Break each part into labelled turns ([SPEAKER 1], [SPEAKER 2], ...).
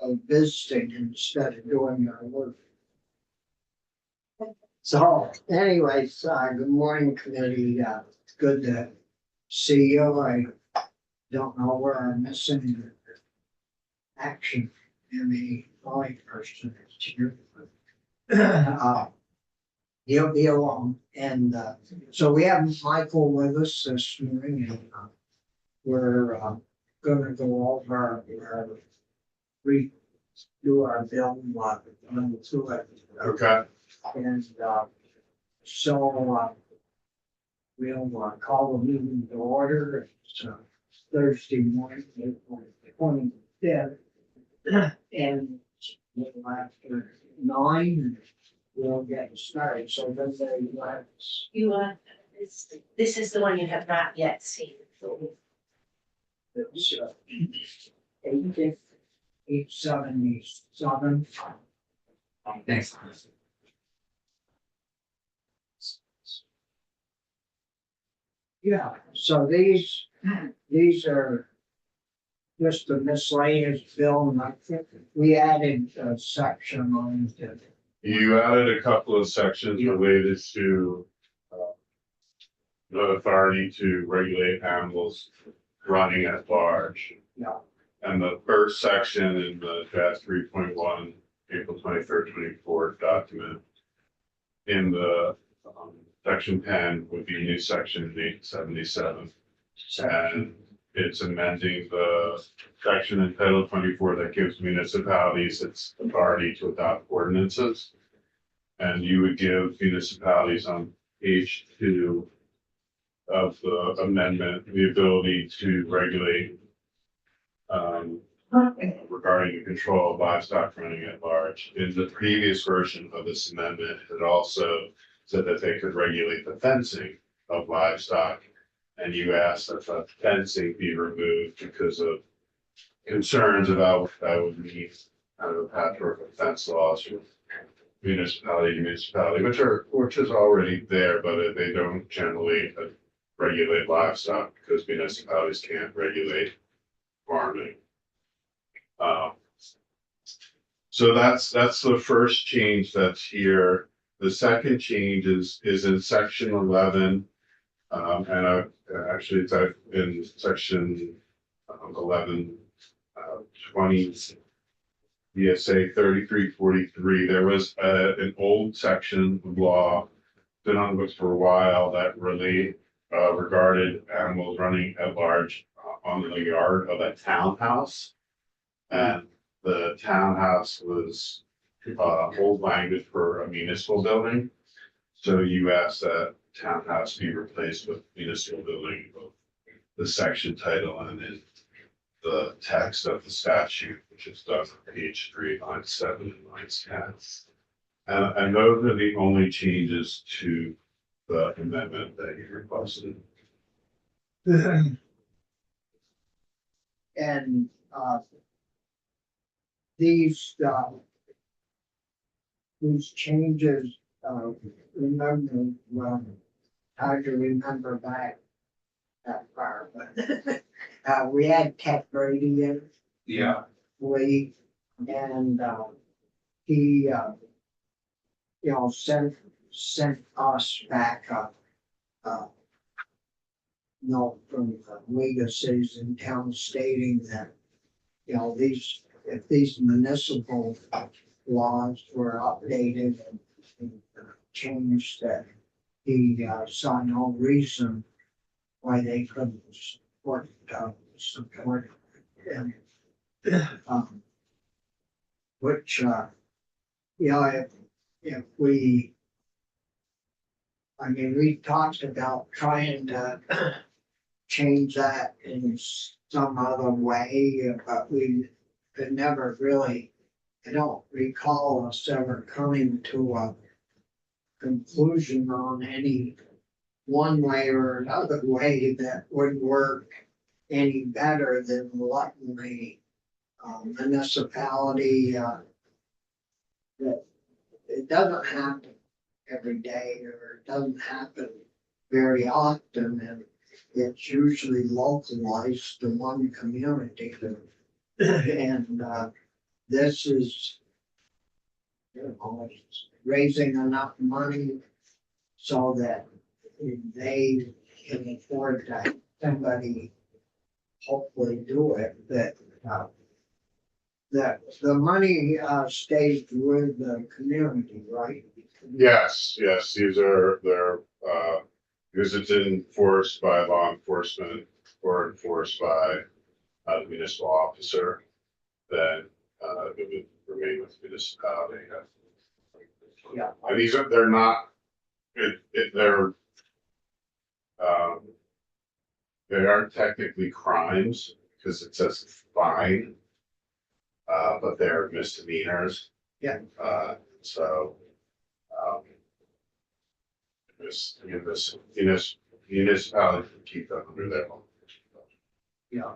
[SPEAKER 1] of visiting instead of doing our work. So anyways, good morning, committee. It's good to see you. I don't know where I'm missing action. The only person that's here. He'll be along. And so we have Michael with us this morning, and we're gonna go over redo our bill to it.
[SPEAKER 2] Okay.
[SPEAKER 1] And so we'll call the meeting to order. It's Thursday morning, April 25th. And after 9, we'll get started. So then
[SPEAKER 3] You this is the one you have not yet seen.
[SPEAKER 1] it's 877.
[SPEAKER 2] Thanks.
[SPEAKER 1] Yeah, so these are just a miscellaneous bill, and I think we added a section on it.
[SPEAKER 2] You added a couple of sections related to the authority to regulate animals running at large.
[SPEAKER 1] Yeah.
[SPEAKER 2] And the first section in the draft 3.1, April 23rd, 24 document in the section 10 would be new section 877. And it's amending the section in Title 24 that gives municipalities its authority to adopt ordinances. And you would give municipalities on page 2 of the amendment the ability to regulate regarding the control of livestock running at large. In the previous version of this amendment, it also said that they could regulate the fencing of livestock. And you asked that the fencing be removed because of concerns about what that would mean out of a patchwork of fence laws from municipality to municipality, which is already there, but they don't generally regulate livestock because municipalities can't regulate farming. So that's the first change that's here. The second change is in section 11. And actually it's in section 11, 20 ESA 3343. There was an old section of law, been on the books for a while, that regarded animals running at large on the yard of a townhouse. And the townhouse was old language for a municipal building. So you asked that townhouse be replaced with municipal building, both the section title and in the text of the statute, which is done on page 3, line 7 and line 10. And those are the only changes to the amendment that you requested.
[SPEAKER 1] And these changes, remember, well, hard to remember back that far, but we had Ted Brady in.
[SPEAKER 2] Yeah.
[SPEAKER 1] We, and he, sent us back note from the League of Cities and Towns stating that, if these municipal laws were updated and changed, that he saw no reason why they couldn't support and which if we, I mean, we talked about trying to change that in some other way, but we could never really, I don't recall us ever coming to a conclusion on any one way or another way that would work any better than letting the municipality that it doesn't happen every day, or it doesn't happen very often, and it's usually localized to one community. And this is, you know, raising enough money so that they can afford to have somebody hopefully do it, that, that the money, stays with the community, right?
[SPEAKER 2] Yes, yes, these are, they're, because it's enforced by law enforcement or enforced by a municipal officer, then, it would remain with municipality.
[SPEAKER 1] Yeah.
[SPEAKER 2] And these are, they're not, they're, um, they aren't technically crimes because it says fine. But they're misdemeanors.
[SPEAKER 1] Yeah.
[SPEAKER 2] So, um, municipality can keep them under their own.
[SPEAKER 1] Yeah.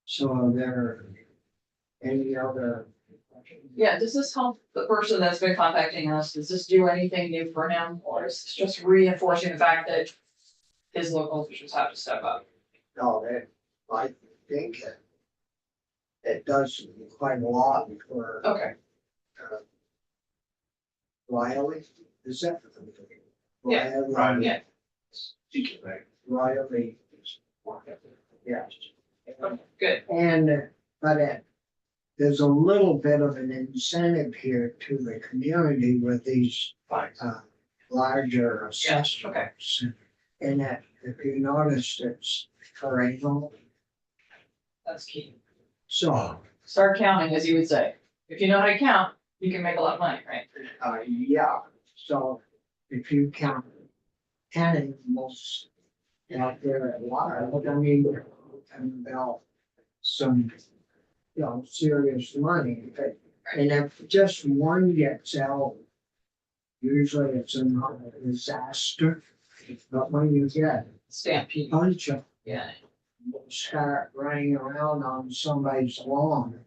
[SPEAKER 1] So are there any other?
[SPEAKER 4] Yeah, does this help the person that's been contacting us? Does this do anything new for him, or is this just reinforcing the fact that his local officials have to step up?
[SPEAKER 1] No, that, I think it does quite a lot for
[SPEAKER 4] Okay,
[SPEAKER 1] Riley, is that?
[SPEAKER 4] Yeah,
[SPEAKER 1] Riley,
[SPEAKER 4] yeah.
[SPEAKER 1] Riley, yes.
[SPEAKER 4] Good.
[SPEAKER 1] And, but there's a little bit of an incentive here to the community with these,
[SPEAKER 4] Fine.
[SPEAKER 1] larger
[SPEAKER 4] Yeah,
[SPEAKER 1] assessments.
[SPEAKER 4] okay.
[SPEAKER 1] And that, if you notice, it's per animal,
[SPEAKER 4] That's key.
[SPEAKER 1] so,
[SPEAKER 4] Start counting, as you would say. If you know how to count, you can make a lot of money, right?
[SPEAKER 1] yeah, so if you count 10 animals out there at large, I mean, and about some, you know, serious money, but, and if just one gets out, usually it's a disaster, but when you get a
[SPEAKER 4] Stampede.
[SPEAKER 1] bunch of
[SPEAKER 4] Yeah.
[SPEAKER 1] start running around on somebody's lawn.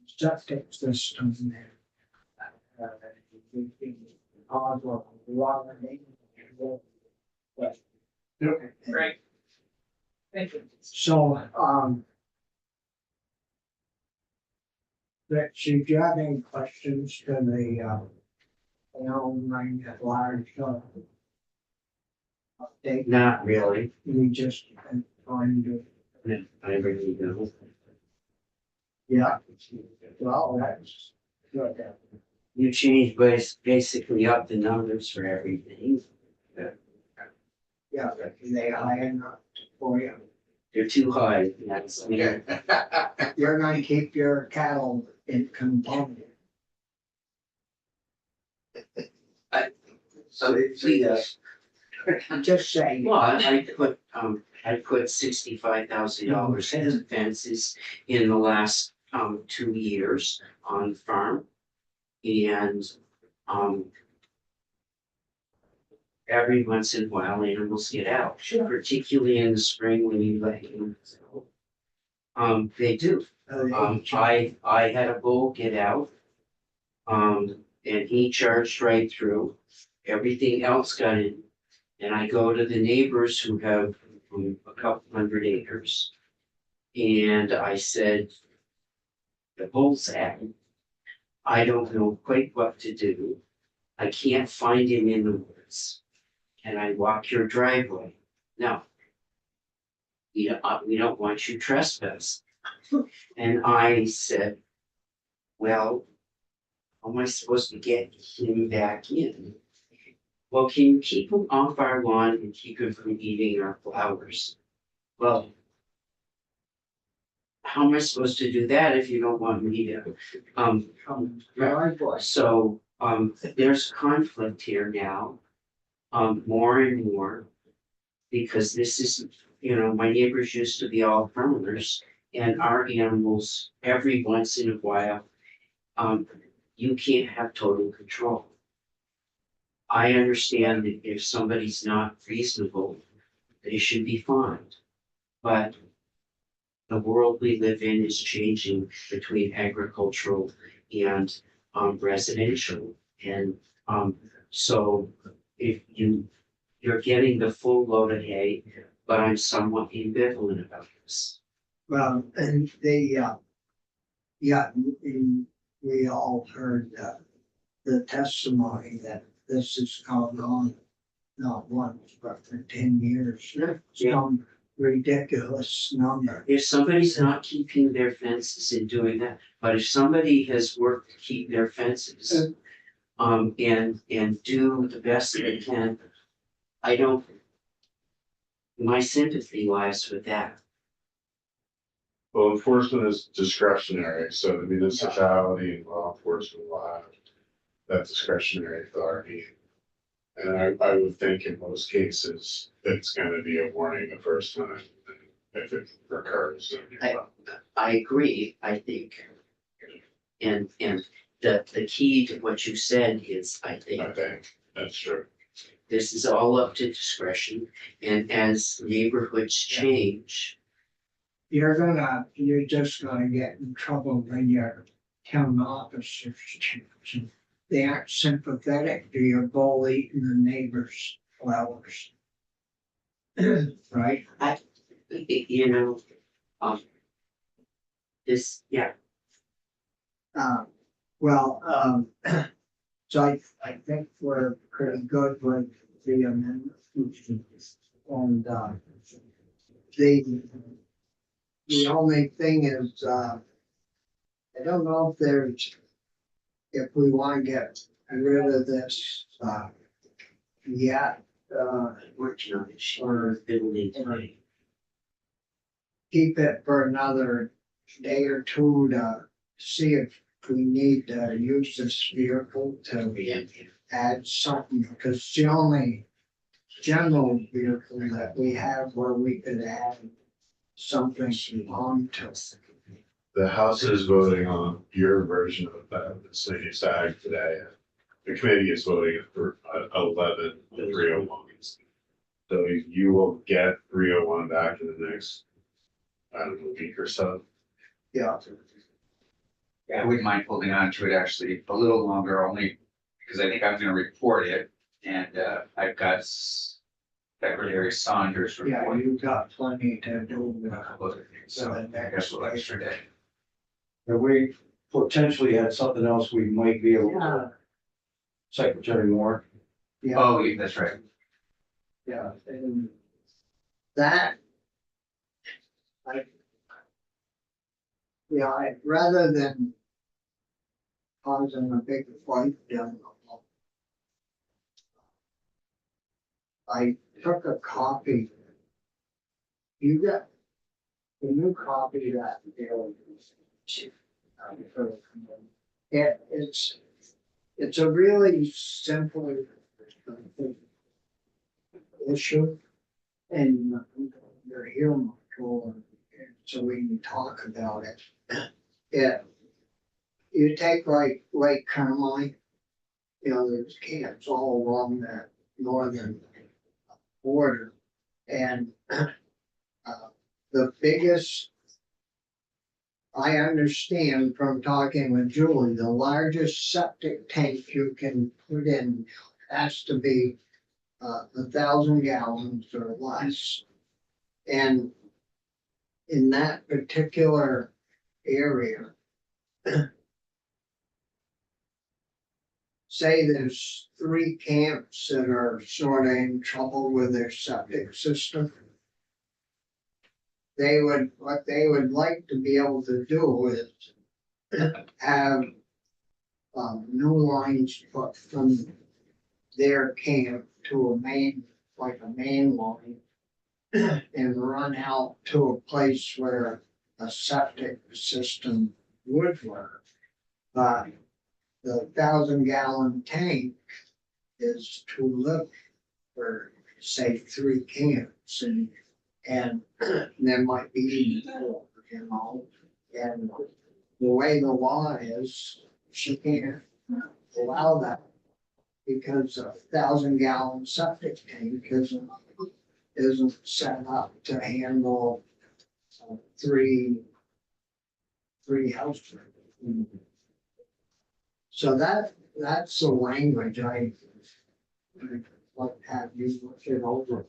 [SPEAKER 1] Septic system there.
[SPEAKER 4] Right. Thank you.
[SPEAKER 1] So, Rich, if you have any questions to the, line at large, update,
[SPEAKER 5] Not really.
[SPEAKER 1] we just been trying to,
[SPEAKER 5] I really don't.
[SPEAKER 1] yeah, well, that's good.
[SPEAKER 5] You change basically up the numbers for everything.
[SPEAKER 1] Yeah, but they high enough for you.
[SPEAKER 5] They're too high. That's me.
[SPEAKER 1] You're gonna keep your cattle in component.
[SPEAKER 5] So please.
[SPEAKER 1] I'm just saying.
[SPEAKER 5] Well, I put $65,000 in fences in the last 2 years on the farm. And every once in a while animals get out, particularly in the spring when you let them out. They do. I had a bull get out. And he charged right through. Everything else got in. And I go to the neighbors who have a couple hundred acres. And I said, the bull's out. I don't know quite what to do. I can't find him in the woods. Can I walk your driveway? No. We don't want you trespassing. And I said, well, how am I supposed to get him back in? Well, can you keep him off our lawn and keep him from eating our flowers? Well, how am I supposed to do that if you don't want me to? So, there's conflict here now, more and more. Because this is, my neighbors used to be all farmers and our animals, every once in a while, you can't have total control. I understand that if somebody's not reasonable, they should be fined. But the world we live in is changing between agricultural and residential. And so if you're getting the full load of hay, but I'm somewhat ambivalent about this.
[SPEAKER 1] Well, and and we all heard the testimony that this has gone on not once, but for 10 years. Some ridiculous number.
[SPEAKER 5] If somebody's not keeping their fences and doing that, but if somebody has worked to keep their fences, and do the best they can, I don't, my sympathy lies with that.
[SPEAKER 2] Well, enforcement is discretionary, so the municipality and law enforcement will have that discretionary authority. And I would think in most cases, it's gonna be a warning the first time, and if it recurs. then-
[SPEAKER 5] I agree, I think. And the key to what you said is, I
[SPEAKER 2] I
[SPEAKER 5] think,
[SPEAKER 2] think, that's true.
[SPEAKER 5] this is all up to discretion, and as neighborhoods change,
[SPEAKER 1] You're just gonna get in trouble when your town officers change. They aren't sympathetic to your bull eating the neighbor's flowers. Right?
[SPEAKER 5] you know, this, yeah,
[SPEAKER 1] Well, so I think we're pretty good with the amendment. And, the only thing is, I don't know if we wanna get rid of this, yet,
[SPEAKER 5] working on it, or it'll need time.
[SPEAKER 1] keep it for another day or two to see if we need to use this vehicle to add something, because it's the only general vehicle that we have where we could add something onto.
[SPEAKER 2] The House is voting on your version of that, the city SAG today. The committee is voting for 11 301s. So you will get 301 back in the next, I don't know, week or so.
[SPEAKER 1] Yeah,
[SPEAKER 6] I wouldn't mind holding on to it actually a little longer, only because I think I'm gonna report it. And I've got Secretary Saunders
[SPEAKER 1] yeah,
[SPEAKER 6] report.
[SPEAKER 1] you've got plenty to do.
[SPEAKER 6] A couple other things, so I guess a little extra day.
[SPEAKER 7] And we potentially had something else we might be able to, Secretary Moore.
[SPEAKER 1] Yeah,
[SPEAKER 6] Oh, yeah, that's right.
[SPEAKER 1] yeah, and that. Rather than causing a big fight down the hall, I took a copy. You got the new copy of that deal. It's a really simple issue. And you're here, Michael, and so we can talk about it. Yeah, you take Lake Carmine, there's camps all along the northern border. And the biggest, I understand from talking with Julie, the largest septic tank you can put in has to be 1,000 gallons or less. And in that particular area, say there's 3 camps that are sort of in trouble with their septic system. What they would like to be able to do is have new lines put from their camp to a main line and run out to a place where a septic system would work. But the 1,000 gallon tank is too little for, say, 3 camps, and there might be more, and the way the law is, she can't allow that because a 1,000 gallon septic tank isn't set up to handle 3 houses. So that's the language I like to have you look it over.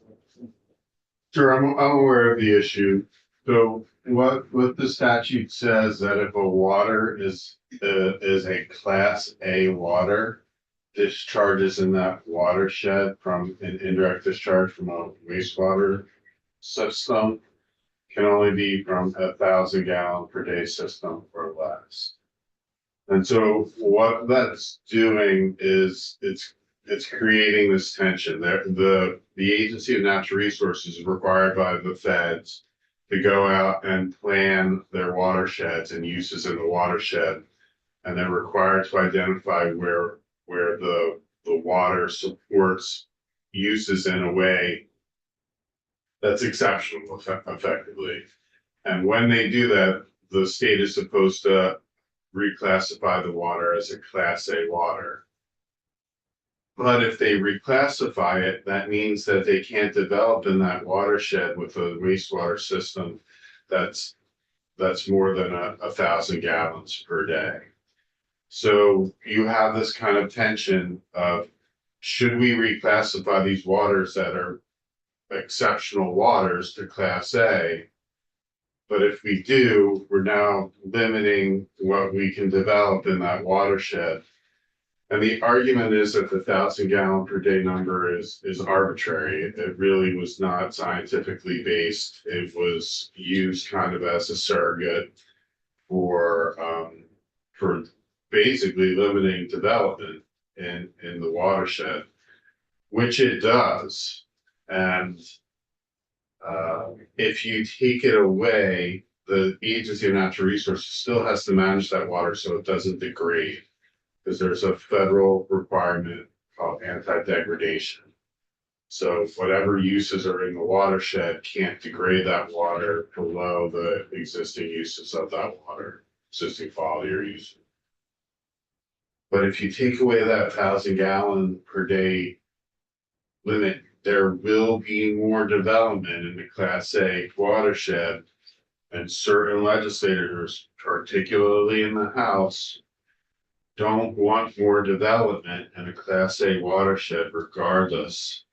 [SPEAKER 2] Sure, I'm aware of the issue. So what the statute says that if a water is a class A water, discharges in that watershed from an indirect discharge from a wastewater system can only be from 1,000 gallon per day system or less. And so what that's doing is it's creating this tension there. The Agency of Natural Resources is required by the feds to go out and plan their watersheds and uses in the watershed. And they're required to identify where the water supports uses in a way that's exceptional effectively. And when they do that, the state is supposed to reclassify the water as a class A water. But if they reclassify it, that means that they can't develop in that watershed with a wastewater system that's more than 1,000 gallons per day. So you have this kind of tension of, should we reclassify these waters that are exceptional waters to class A? But if we do, we're now limiting what we can develop in that watershed. And the argument is that the 1,000 gallon per day number is arbitrary. It really was not scientifically based. It was used kind of as a surrogate for basically limiting development in the watershed, which it does. And if you take it away, the Agency of Natural Resources still has to manage that water so it doesn't degrade, because there's a federal requirement called anti-degradation. So whatever uses are in the watershed can't degrade that water below the existing uses of that water, existing quality or use. But if you take away that 1,000 gallon per day limit, there will be more development in the Class A watershed. And certain legislators, particularly in the House, don't want more development in a Class A watershed, regardless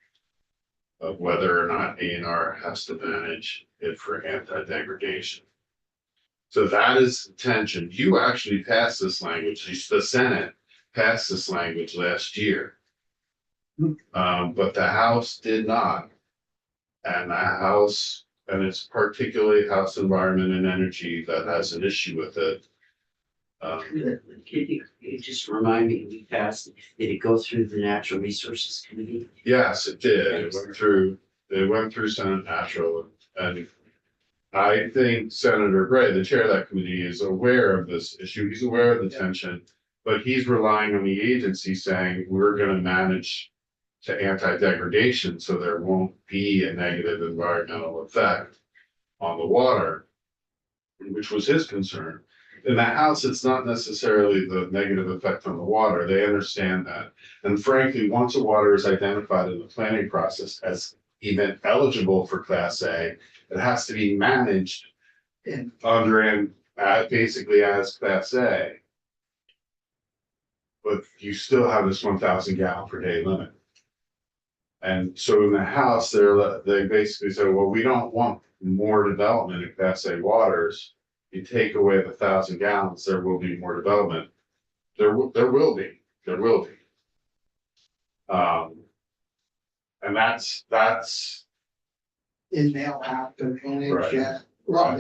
[SPEAKER 2] of whether or not ANR has to manage it for anti-degradation. So that is the tension. You actually passed this language, the Senate passed this language last year. But the House did not. And the House, and it's particularly House Environment and Energy that has an issue with it.
[SPEAKER 5] Can you just remind me, we passed, did it go through the Natural Resources Committee?
[SPEAKER 2] Yes, it did. It went through Senate Natural, and I think Senator Gray, the chair of that committee, is aware of this issue. He's aware of the tension, but he's relying on the agency saying we're going to manage to anti-degradation so there won't be a negative environmental effect on the water, which was his concern. In the House, it's not necessarily the negative effect on the water. They understand that. And frankly, once a water is identified in the planning process as even eligible for Class A, it has to be managed under and basically as Class A. But you still have this 1,000 gallon per day limit. And so in the House, they basically said, well, we don't want more development in Class A waters. You take away the 1,000 gallons, there will be more development. There will be. And that's.
[SPEAKER 1] And they'll have to manage
[SPEAKER 2] Right.
[SPEAKER 1] it. Well,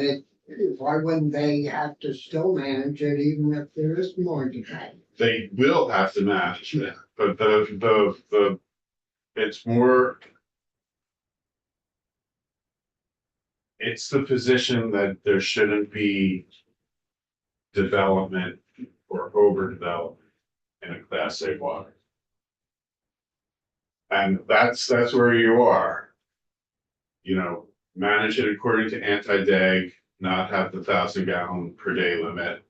[SPEAKER 1] why wouldn't they have to still manage it even if there is more demand?
[SPEAKER 2] They will have to manage it, but it's more. It's the position that there shouldn't be development or overdevelopment in a Class A water. And that's where you are. You know, manage it according to anti-deg, not have the 1,000 gallon per day limit.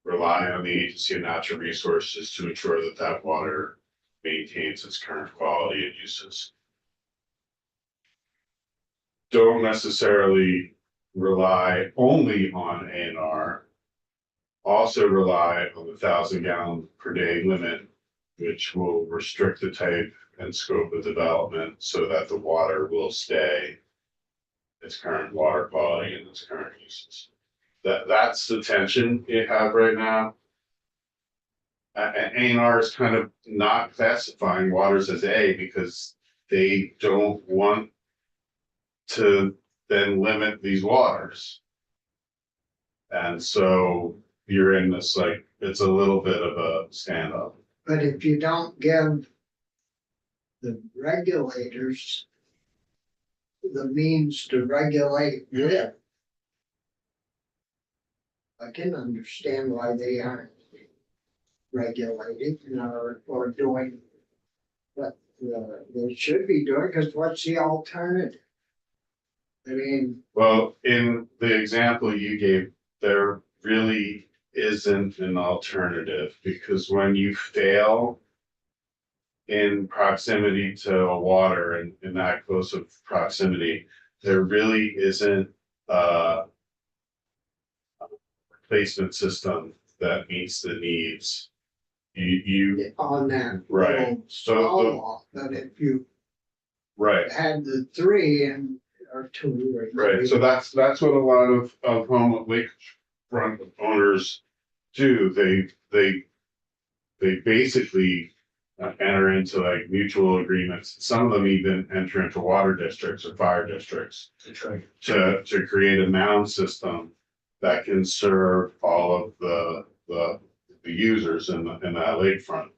[SPEAKER 2] Rely on the Agency of Natural Resources to ensure that that water maintains its current quality and uses. Don't necessarily rely only on ANR. Also rely on the 1,000 gallon per day limit which will restrict the type and scope of development so that the water will stay its current water quality and its current uses. That's the tension you have right now. A&R is kind of not classifying waters as A because they don't want to then limit these waters. And so you're in this, like, it's a little bit of a standoff.
[SPEAKER 1] But if you don't give the regulators the means to regulate it, I can understand why they aren't regulating or doing what they should be doing, because what's the alternative? I mean,
[SPEAKER 2] Well, in the example you gave, there really isn't an alternative, because when you fail in proximity to a water and in that close of proximity, there really isn't a replacement system that meets the needs. You,
[SPEAKER 1] on that
[SPEAKER 2] Right.
[SPEAKER 1] little
[SPEAKER 2] So
[SPEAKER 1] small lot, but if you
[SPEAKER 2] right.
[SPEAKER 1] had the three and or two or
[SPEAKER 2] Right,
[SPEAKER 1] three,
[SPEAKER 2] so that's what a lot of home lakefront owners do. They basically enter into like mutual agreements. Some of them even enter into water districts or fire districts to create a mound system that can serve all of the users in that lakefront.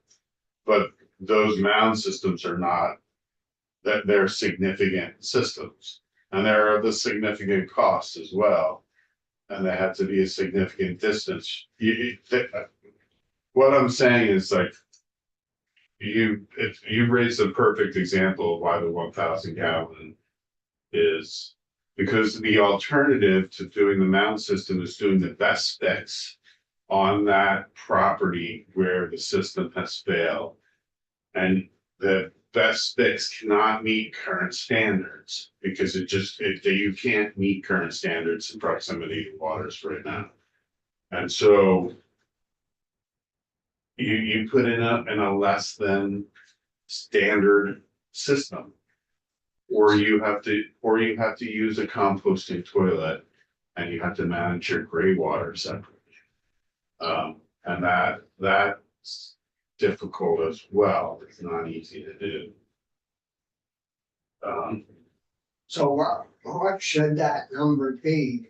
[SPEAKER 2] But those mound systems are not, that they're significant systems. And they're of a significant cost as well. And they have to be a significant distance. What I'm saying is like, you raised a perfect example of why the 1,000 gallon is, because the alternative to doing the mound system is doing the best fix on that property where the system has failed. And the best fix cannot meet current standards because you can't meet current standards in proximity to waters right now. And so you put in a less than standard system, or you have to use a composting toilet and you have to manage your gray water separately. And that's difficult as well. It's not easy to do.
[SPEAKER 1] so what should that number be?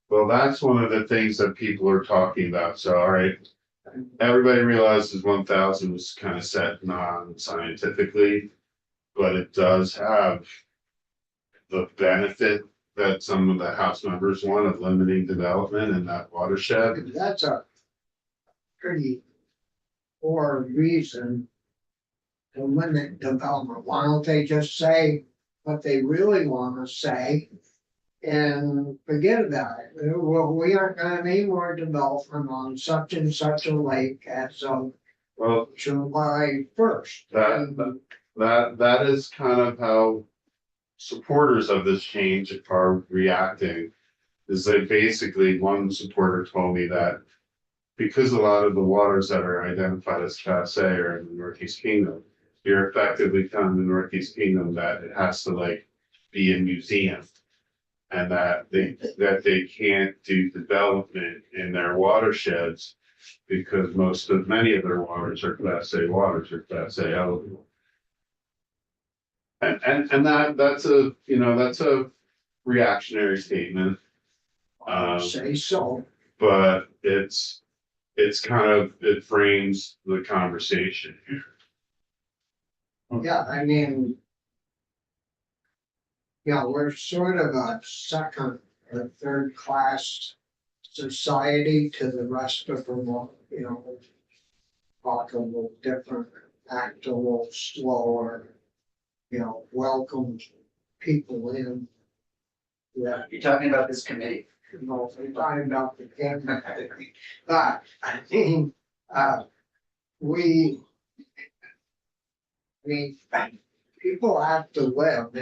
[SPEAKER 2] Well, that's one of the things that people are talking about. So, all right, everybody realizes 1,000 was kind of set non-scientifically, but it does have the benefit that some of the House members want of limiting development in that watershed.
[SPEAKER 1] That's a pretty poor reason to limit development. Why don't they just say what they really want to say and forget about it? Well, we aren't gonna have any more development on such and such a lake as of
[SPEAKER 2] Well,
[SPEAKER 1] July 1st.
[SPEAKER 2] that is kind of how supporters of this change are reacting. Is they basically, one supporter told me that because a lot of the waters that are identified as Class A are in the Northeast Kingdom, you're effectively telling the Northeast Kingdom that it has to like be a museum. And that they can't do development in their watersheds because many of their waters are Class A waters or Class A eligible. And that's a reactionary statement.
[SPEAKER 1] Say so.
[SPEAKER 2] But it frames the conversation here.
[SPEAKER 1] Yeah, I mean, we're sort of a second or third class society to the rest of the world, talk a little different, act a little slower, welcome people in. Yeah,
[SPEAKER 6] You're talking about this committee?
[SPEAKER 1] we're talking about the game. But I mean, people have to live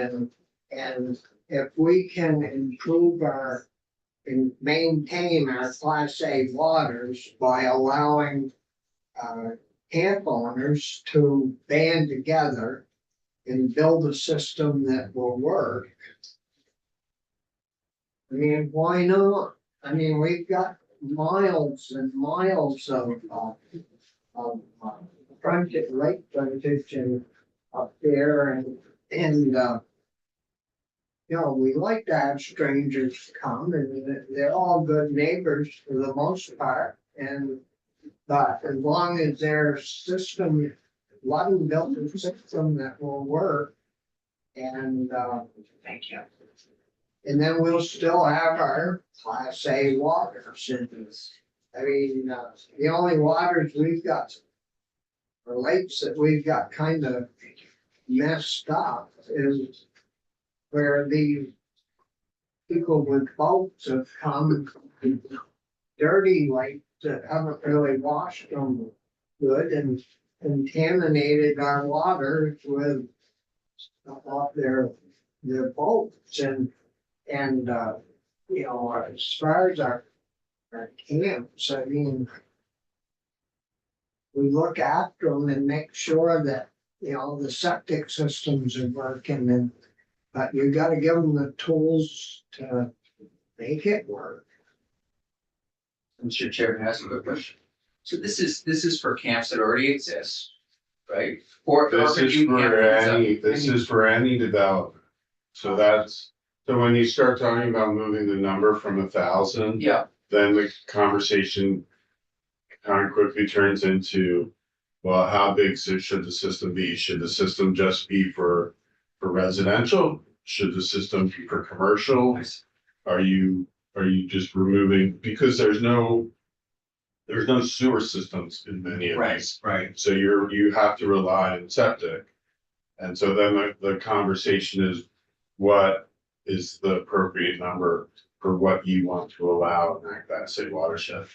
[SPEAKER 1] and if we can improve and maintain our Class A waters by allowing camp owners to band together and build a system that will work. I mean, why not? I mean, we've got miles and miles of frontage, lake frontage and up there and you know, we like to have strangers come and they're all good neighbors for the most part. And, but as long as their system, one built a system that will work. And, thank you. And then we'll still have our Class A waters. And, I mean, the only waters we've got, or lakes that we've got kind of messed up is where the people with boats have come, dirty lakes that haven't really washed them good and contaminated our waters with stuff off their boats and, you know, as far as our camps, I mean, we look after them and make sure that, you know, the septic systems are working and, but you gotta give them the tools to make it work.
[SPEAKER 6] Mr. Chair, can I ask a quick question? So this is for camps that already exist, right? Or
[SPEAKER 2] This
[SPEAKER 6] for
[SPEAKER 2] is
[SPEAKER 6] new
[SPEAKER 2] for
[SPEAKER 6] camps.
[SPEAKER 2] this is for any development. So that's, so when you start talking about moving the number from 1,000,
[SPEAKER 6] Yeah,
[SPEAKER 2] then the conversation kind of quickly turns into, well, how big should the system be? Should the system just be for residential? Should the system be for commercial? Are you just removing, because there's no sewer systems in many of these.
[SPEAKER 6] right.
[SPEAKER 2] So you have to rely on septic. And so then the conversation is, what is the appropriate number for what you want to allow in that Class A watershed?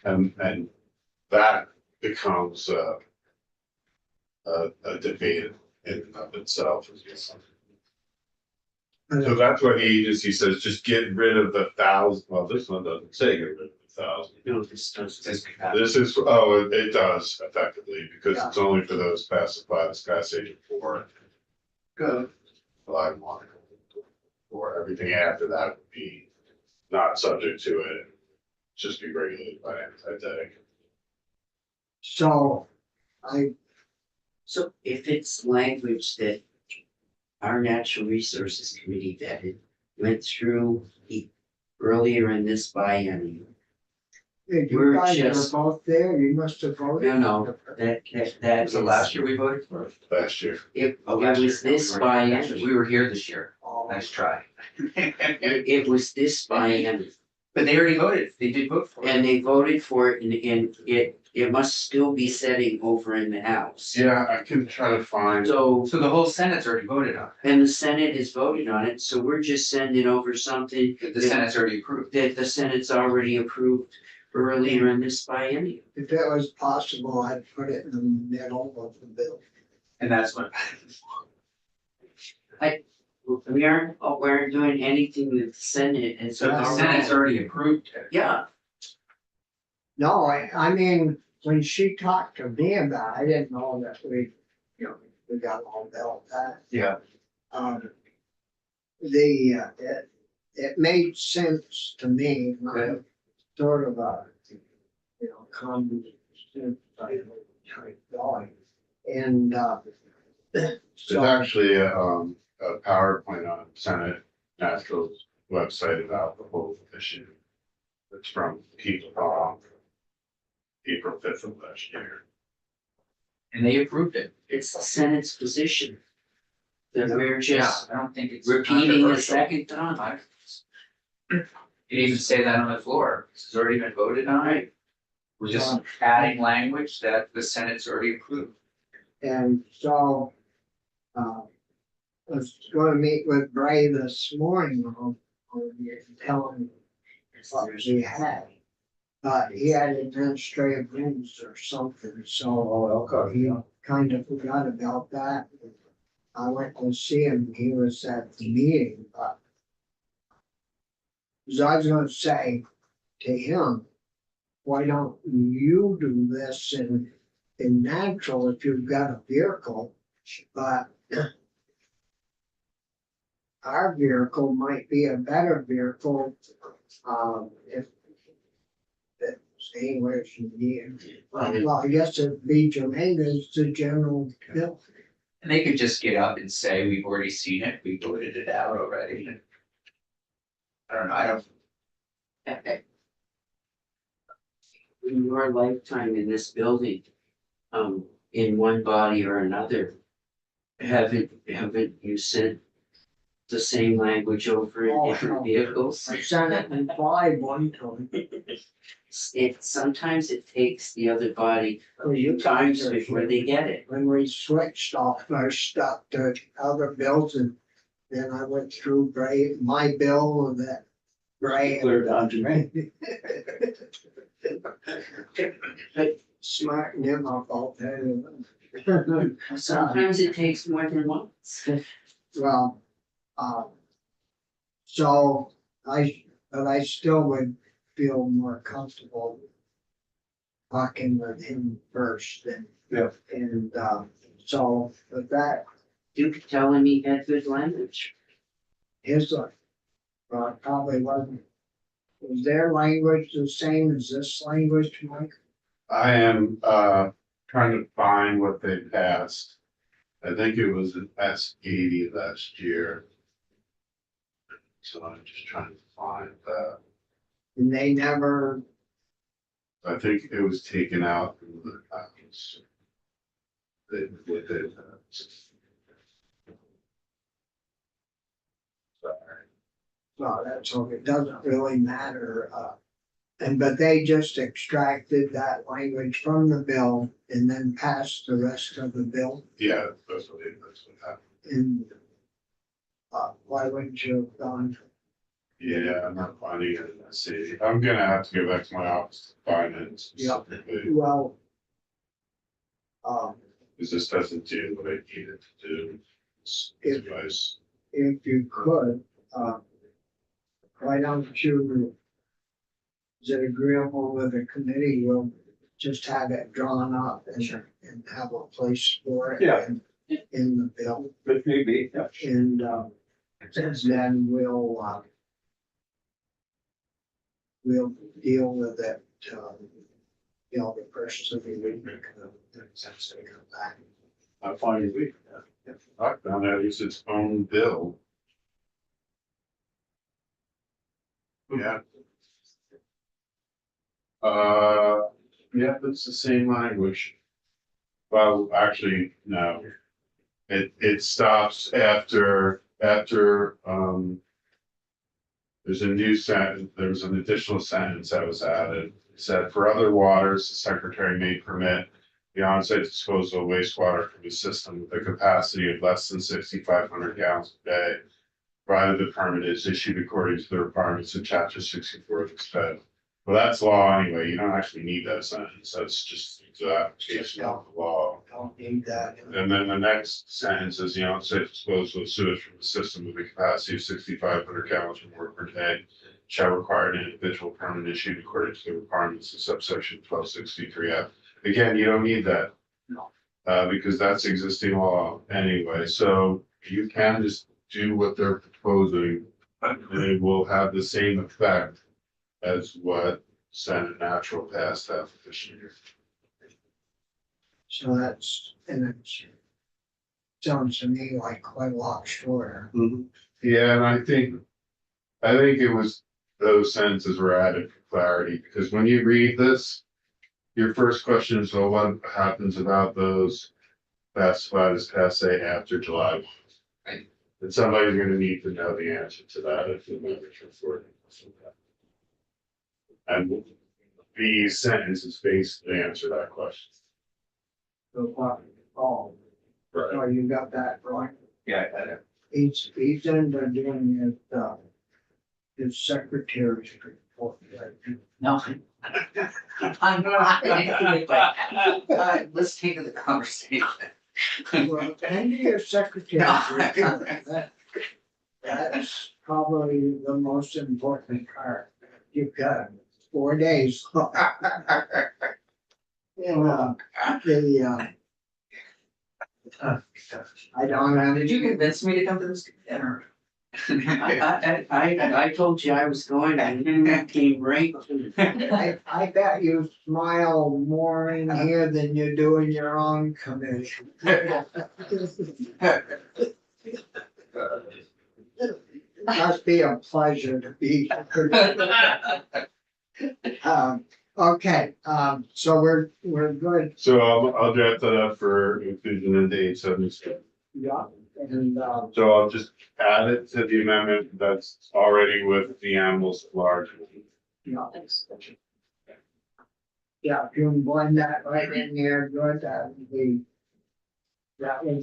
[SPEAKER 2] And that becomes a debate in and of itself. So that's why the agency says, just get rid of the 1,000, well, this one doesn't say get rid of the 1,000.
[SPEAKER 5] You know, this does.
[SPEAKER 2] This is, oh, it does effectively, because it's only for those specified as Class A 4. Good. Live one. Or everything after that would be not subject to it, just be regulated by anti-tech.
[SPEAKER 1] So
[SPEAKER 5] So if it's language that our Natural Resources Committee vetted, went through earlier in this biennium.
[SPEAKER 1] if you
[SPEAKER 5] We're
[SPEAKER 1] guys
[SPEAKER 5] just-
[SPEAKER 1] were both there, you must have voted.
[SPEAKER 5] No, that
[SPEAKER 6] Was it last year we voted for it?
[SPEAKER 2] Last year.
[SPEAKER 5] It
[SPEAKER 6] Last
[SPEAKER 5] was
[SPEAKER 6] year.
[SPEAKER 5] this biennium,
[SPEAKER 6] We were here this year.
[SPEAKER 1] Oh,
[SPEAKER 6] Nice try.
[SPEAKER 5] it was this biennium,
[SPEAKER 6] But they already voted. They did vote for it.
[SPEAKER 5] and they voted for it, and it must still be sitting over in the House.
[SPEAKER 2] Yeah, I can try to find.
[SPEAKER 5] So,
[SPEAKER 6] So the whole Senate's already voted on
[SPEAKER 5] and the Senate has voted on it, so we're just sending over something
[SPEAKER 6] it. The Senate's already approved.
[SPEAKER 5] that the Senate's already approved earlier in this biennium.
[SPEAKER 1] if it was possible, I'd put it in the middle of the bill.
[SPEAKER 6] And that's what.
[SPEAKER 5] We aren't doing anything with the Senate, and
[SPEAKER 6] So
[SPEAKER 5] so.
[SPEAKER 6] the Senate's already approved it.
[SPEAKER 5] Yeah,
[SPEAKER 1] No, I mean, when she talked to me about it, I didn't know that we, you know, we got all built that.
[SPEAKER 6] Yeah.
[SPEAKER 1] It made sense to me,
[SPEAKER 6] Okay.
[SPEAKER 1] sort of a, you know, common sense type going. And,
[SPEAKER 2] There's
[SPEAKER 1] so,
[SPEAKER 2] actually a PowerPoint on Senate Natural's website about the whole issue. It's from April 5th of last year.
[SPEAKER 6] And they approved it.
[SPEAKER 5] it's the Senate's position. That we're
[SPEAKER 6] Yeah,
[SPEAKER 5] just
[SPEAKER 6] I don't think it's.
[SPEAKER 5] repeating the
[SPEAKER 6] controversial.
[SPEAKER 5] second time.
[SPEAKER 6] You didn't even say that on the floor. It's already been voted on. We're just adding language that the Senate's already approved.
[SPEAKER 1] and so, I was gonna meet with Bray this morning on tell him what we had. But he had administrative rules or something, so he kind of forgot about that. I went to see him, he was at the meeting, but. So I was gonna say to him, why don't you do this and in natural if you've got a vehicle, but our vehicle might be a better vehicle, if it's anywhere from here. Well, I guess it'd be germane is the general bill.
[SPEAKER 6] And they could just get up and say, we've already seen it, we voted it out already. I don't know, I don't,
[SPEAKER 5] In your lifetime in this building, in one body or another, haven't you sent the same language over in
[SPEAKER 1] Oh,
[SPEAKER 5] different
[SPEAKER 1] no.
[SPEAKER 5] vehicles?
[SPEAKER 1] I sent it in 5 one time.
[SPEAKER 5] Sometimes it takes the other body
[SPEAKER 1] Oh, you
[SPEAKER 5] times
[SPEAKER 1] guys are
[SPEAKER 5] before they get it.
[SPEAKER 1] When we switched off our stuff to other bills and then I went through my bill and that Bray.
[SPEAKER 7] Clear down to me.
[SPEAKER 1] Smarten him up all day.
[SPEAKER 5] Sometimes it takes more than once.
[SPEAKER 1] Well, so but I still would feel more comfortable talking with him first and.
[SPEAKER 7] Yeah.
[SPEAKER 1] And, so with that,
[SPEAKER 5] You could tell him he had good language.
[SPEAKER 1] his, probably wasn't. Was their language the same as this language, Mike?
[SPEAKER 2] I am, trying to find what they passed. I think it was an S80 last year. So I'm just trying to find that.
[SPEAKER 1] And they never,
[SPEAKER 2] I think it was taken out from the copies. They did. Sorry.
[SPEAKER 1] no, that's okay, it doesn't really matter, but they just extracted that language from the bill and then passed the rest of the bill
[SPEAKER 2] Yeah, that's what happened.
[SPEAKER 1] and. Why wouldn't you have gone?
[SPEAKER 2] Yeah, I'm not finding it in that city. I'm gonna have to go back to my office to find it
[SPEAKER 1] Yeah.
[SPEAKER 2] specifically,
[SPEAKER 1] Well.
[SPEAKER 2] because this doesn't do what I need it to do. It's advice.
[SPEAKER 1] If you could, why don't you? Is it agreeable with the committee, we'll just have it drawn up and have a place for it.
[SPEAKER 7] Yeah.
[SPEAKER 1] In the bill,
[SPEAKER 7] But maybe, yeah.
[SPEAKER 1] and, then we'll deal with it, the first of the week, since they come back.
[SPEAKER 7] I find it weak.
[SPEAKER 2] I found out it's its own bill. Yeah. Yeah, it's the same language. Well, actually, no. It stops after, there's a new sentence, there was an additional sentence that was added. It said, for other waters, the secretary may permit the on-site disposal of wastewater from the system with a capacity of less than 6,500 gallons a day, provided the permit is issued according to the requirements of chapter 64 of the code. Well, that's law anyway. You don't actually need that sentence. That's just the application of the law.
[SPEAKER 1] Don't need that.
[SPEAKER 2] And then the next sentence is the on-site disposal of sewage from the system with a capacity of 6,500 gallons or more per day shall require an individual permit issued according to the requirements of subsection 1263F. Again, you don't need that.
[SPEAKER 1] No.
[SPEAKER 2] Because that's existing law anyway. So you can just do what they're proposing and it will have the same effect as what Senate Natural passed that this year.
[SPEAKER 1] So that's, and it sounds to me like quite a lot shorter.
[SPEAKER 2] Yeah, and I think it was, those sentences were added for clarity, because when you read this, your first question is, well, what happens about those classified as Class A after July?
[SPEAKER 6] Right.
[SPEAKER 2] And somebody's gonna need to know the answer to that if the members report. And these sentences basically answer that question.
[SPEAKER 1] So what, oh, so you got that right?
[SPEAKER 6] yeah, I got it.
[SPEAKER 1] He's into doing his secretary's report.
[SPEAKER 6] No. I'm not gonna do it, but, let's take the conversation.
[SPEAKER 1] Well, and your secretary. That's probably the most important part. You've got 4 days. Yeah, I don't have.
[SPEAKER 4] Did you convince me to come to this dinner?
[SPEAKER 5] I told you I was going, and you came right to.
[SPEAKER 1] I bet you smile more in here than you do in your own commission. Must be a pleasure to be here. Okay, so we're good.
[SPEAKER 2] So I'll draft that up for inclusion in the 877.
[SPEAKER 1] Yeah, and,
[SPEAKER 2] So I'll just add it to the amendment that's already with the animals at large.
[SPEAKER 1] yeah. Yeah, if you can blend that right in there, good, that would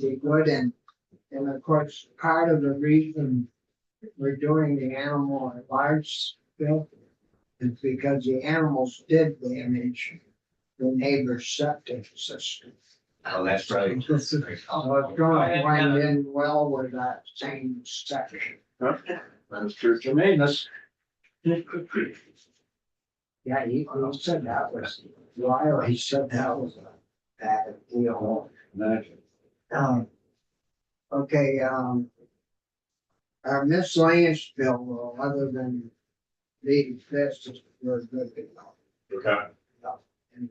[SPEAKER 1] be good, and of course, part of the reason we're doing the animal at large bill is because the animals did damage the neighbor's septic system.
[SPEAKER 6] Oh, that's right.
[SPEAKER 1] So it's gonna blend in well with that same section.
[SPEAKER 7] That's true, Jermaine,
[SPEAKER 1] Yeah, he said that was, Lyle, he said that was a bad deal. Okay, our miscellaneous bill, other than the, this is, we're good to go.
[SPEAKER 2] Okay.
[SPEAKER 1] And,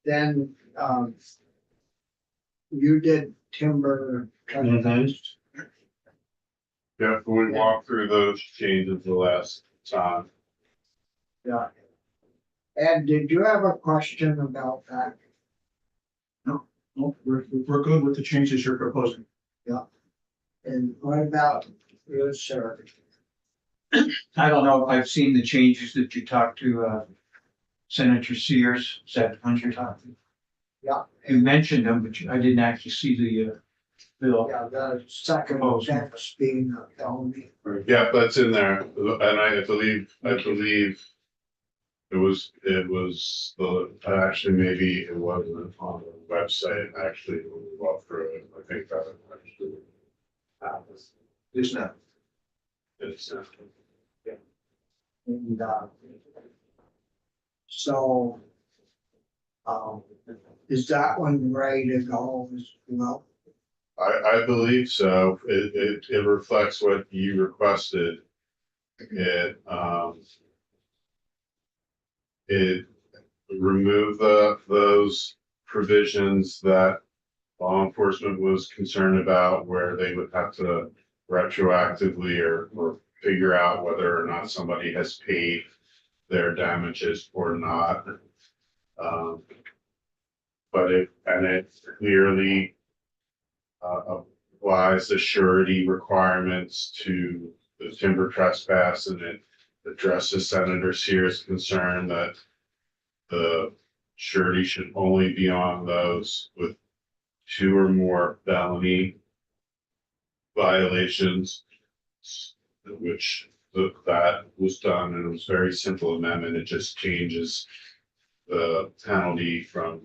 [SPEAKER 1] then, you did timber.
[SPEAKER 2] Mhm. Yeah, we walked through those changes the last time.
[SPEAKER 1] Yeah. Ed, did you have a question about that?
[SPEAKER 8] No, we're good with the changes you're proposing.
[SPEAKER 1] And what about you, sir?
[SPEAKER 8] I don't know if I've seen the changes that you talked to, Senator Sears, is that the ones you're talking?
[SPEAKER 1] Yeah.
[SPEAKER 8] You mentioned them, but I didn't actually see the, bill.
[SPEAKER 1] Yeah, the second
[SPEAKER 8] Proposal.
[SPEAKER 1] sentence being only.
[SPEAKER 2] Yeah, that's in there, and I believe it was actually, maybe it wasn't on the website, actually, when we walked through it, I think that actually.
[SPEAKER 8] It's not.
[SPEAKER 2] It's,
[SPEAKER 1] And, so, is that one ready to go as well?
[SPEAKER 2] I believe so, it reflects what you requested. It removed those provisions that law enforcement was concerned about, where they would have to retroactively or figure out whether or not somebody has paid their damages or not. But it clearly applies the surety requirements to the timber trespass, and it addresses Senator Sears' concern that the surety should only be on those with 2 or more felony violations, which that was done, and it was a very simple amendment. It just changes the penalty from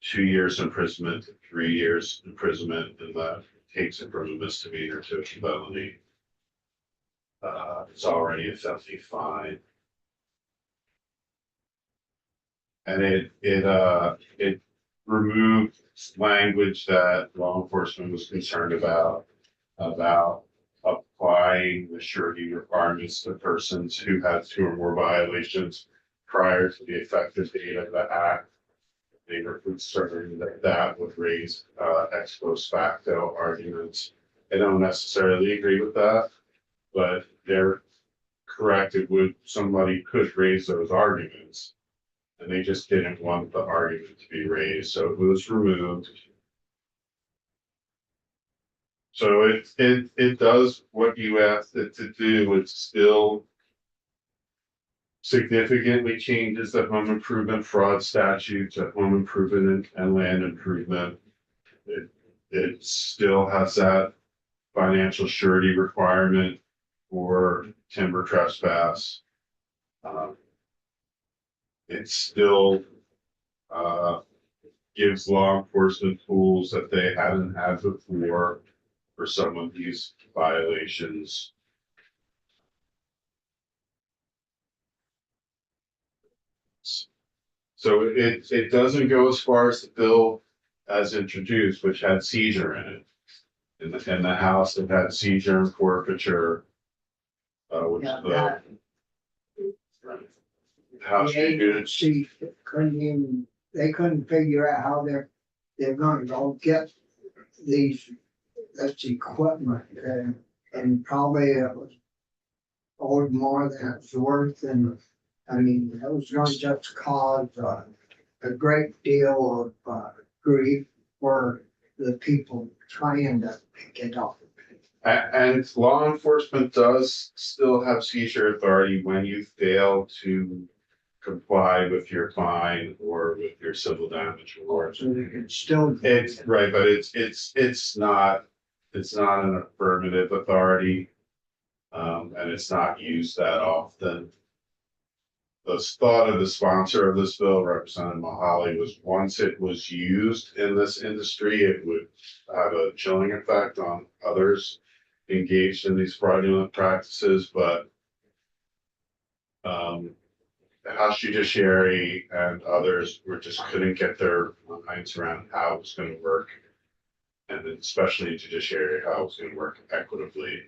[SPEAKER 2] 2 years imprisonment to 3 years imprisonment, and that takes it from a misdemeanor to a felony. It's already a felony fine. And it removed language that law enforcement was concerned about applying the surety requirements to persons who had 2 or more violations prior to the effective date of the act. They were concerned that that would raise ex post facto arguments. I don't necessarily agree with that, but they're correct. Somebody could raise those arguments, and they just didn't want the argument to be raised, so it was removed. So it does what you asked it to do. It's still significantly changes the home improvement fraud statute to home improvement and land improvement. It still has that financial surety requirement for timber trespass. It still gives law enforcement tools that they hadn't had before for some of these violations. So it doesn't go as far as the bill as introduced, which had seizure in it. In the house that had seizure and forfeiture. Which
[SPEAKER 1] Yeah,
[SPEAKER 2] is the
[SPEAKER 1] that,
[SPEAKER 2] house
[SPEAKER 1] the
[SPEAKER 2] units.
[SPEAKER 1] agency couldn't even, they couldn't figure out how they're gonna go get these, this equipment, and probably it was owed more than it's worth, and, I mean, it was gonna just cause, a great deal of, grief for the people trying to pick it up.
[SPEAKER 2] And law enforcement does still have seizure authority when you fail to comply with your fine or with your civil damage award.
[SPEAKER 1] So they could still.
[SPEAKER 2] It's right, but it's not an affirmative authority. And it's not used that often. The thought of the sponsor of this bill, Representative Mahali, was once it was used in this industry, it would have a chilling effect on others engaged in these fraudulent practices, but the House Judiciary and others just couldn't get their minds around how it was going to work. And then especially Judiciary, how it was going to work equitably,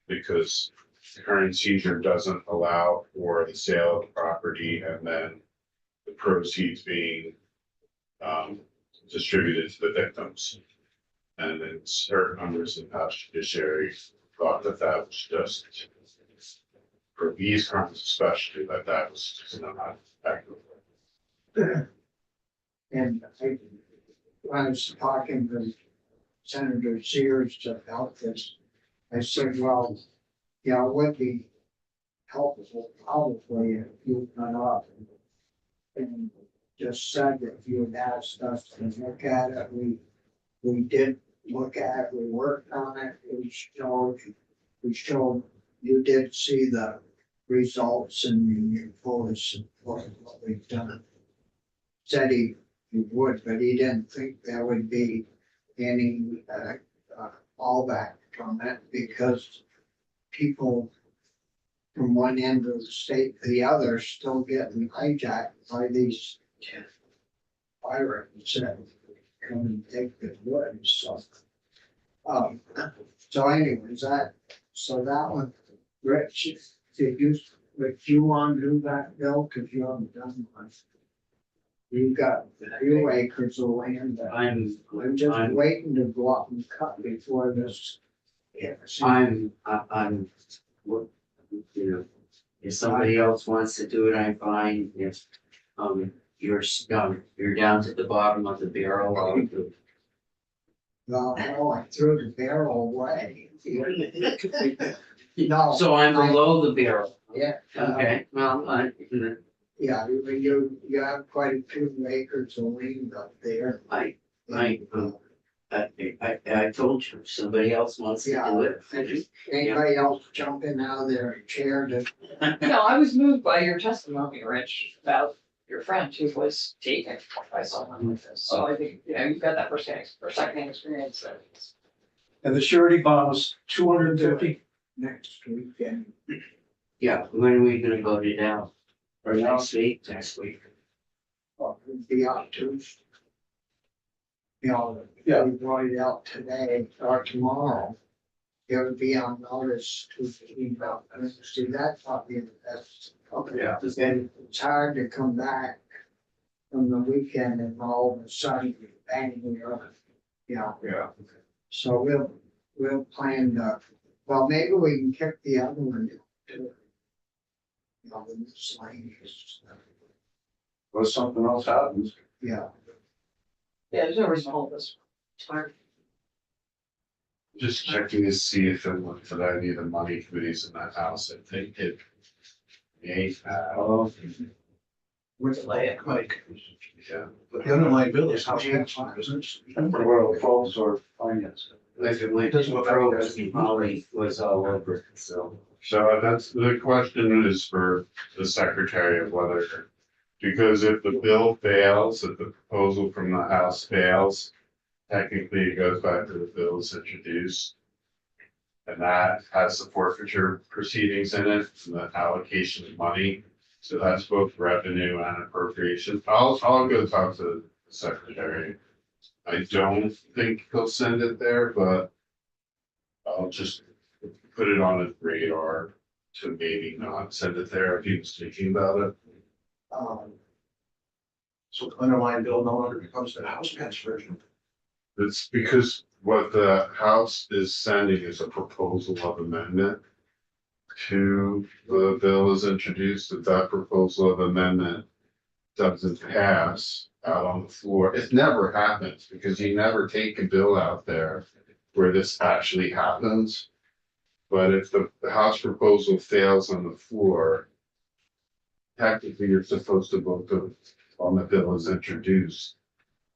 [SPEAKER 2] because the current seizure doesn't allow for the sale of property and then the proceeds being distributed to the victims. And then certain members of the House Judiciary thought that that was just, for these crimes especially, that was just not equitable.
[SPEAKER 1] And I was talking to Senator Sears about this. I said, well, yeah, it would be helpful probably if you went up and just said that you had asked us to look at it. We did look at it, we worked on it, we showed you did see the results and you fully support what we've done. Said he would, but he didn't think there would be any fallback from it because people from one end of the state to the other still getting hijacked by these pirates that come and take the wood. So anyways, so that one, Rich, would you want to do that, Bill? Cause you haven't done one. You got a few acres of land that I'm just waiting to go up and cut before this.
[SPEAKER 5] You know, if somebody else wants to do it, I'm fine. If, you're down to the bottom of the barrel of the.
[SPEAKER 1] Well, no, I threw the barrel away. No.
[SPEAKER 5] So I'm below the barrel.
[SPEAKER 1] Yeah.
[SPEAKER 5] Okay, well,
[SPEAKER 1] Yeah, you have quite a few acres of land up there.
[SPEAKER 5] I told you, if somebody else wants to do it.
[SPEAKER 1] Anybody else jumping out of their chair to?
[SPEAKER 4] No, I was moved by your testimony, Rich, about your friend who was taken by someone like this. So I think, you know, you've got that second experience. So it's-
[SPEAKER 7] And the surety bond was 250.
[SPEAKER 1] Next weekend.
[SPEAKER 5] Yeah, when are we gonna vote it out? Or next week? Next week.
[SPEAKER 1] Well, it'd be on Tuesday. You know,
[SPEAKER 7] Yeah.
[SPEAKER 1] we brought it out today or tomorrow. It would be on notice to be about, see, that's probably the best.
[SPEAKER 7] Yeah.
[SPEAKER 1] And it's hard to come back from the weekend and all of a sudden bang, you're, you know.
[SPEAKER 7] Yeah.
[SPEAKER 1] So we'll plan to, well, maybe we can kick the other one too. You know, the miscellaneous stuff.
[SPEAKER 7] Or something else happens.
[SPEAKER 1] Yeah.
[SPEAKER 4] Yeah, there's no reason to hold this.
[SPEAKER 2] Just checking to see if it looked at any of the money committees in that house. I think it.
[SPEAKER 8] With the land, Mike.
[SPEAKER 2] Yeah.
[SPEAKER 8] But the underlying bill is house tax, isn't it?
[SPEAKER 7] Well, folks or finance.
[SPEAKER 5] If it went
[SPEAKER 8] Doesn't
[SPEAKER 5] to
[SPEAKER 8] look like
[SPEAKER 5] Kroger's,
[SPEAKER 8] that.
[SPEAKER 5] Molly was all over it, so.
[SPEAKER 2] So that's, the question is for the secretary of whether, because if the bill fails, if the proposal from the House fails, technically it goes back to the bills introduced. And that has the forfeiture proceedings in it, and the allocation of money. So that's both revenue and appropriation. I'll go talk to the secretary. I don't think he'll send it there, but I'll just put it on his radar to maybe not send it there if he was thinking about it.
[SPEAKER 7] So underlying bill no longer becomes the house passed version.
[SPEAKER 2] It's because what the House is sending is a proposal of amendment to the bill is introduced. If that proposal of amendment doesn't pass out on the floor, it never happens because you never take a bill out there where this actually happens. But if the House proposal fails on the floor, technically you're supposed to vote on the bill as introduced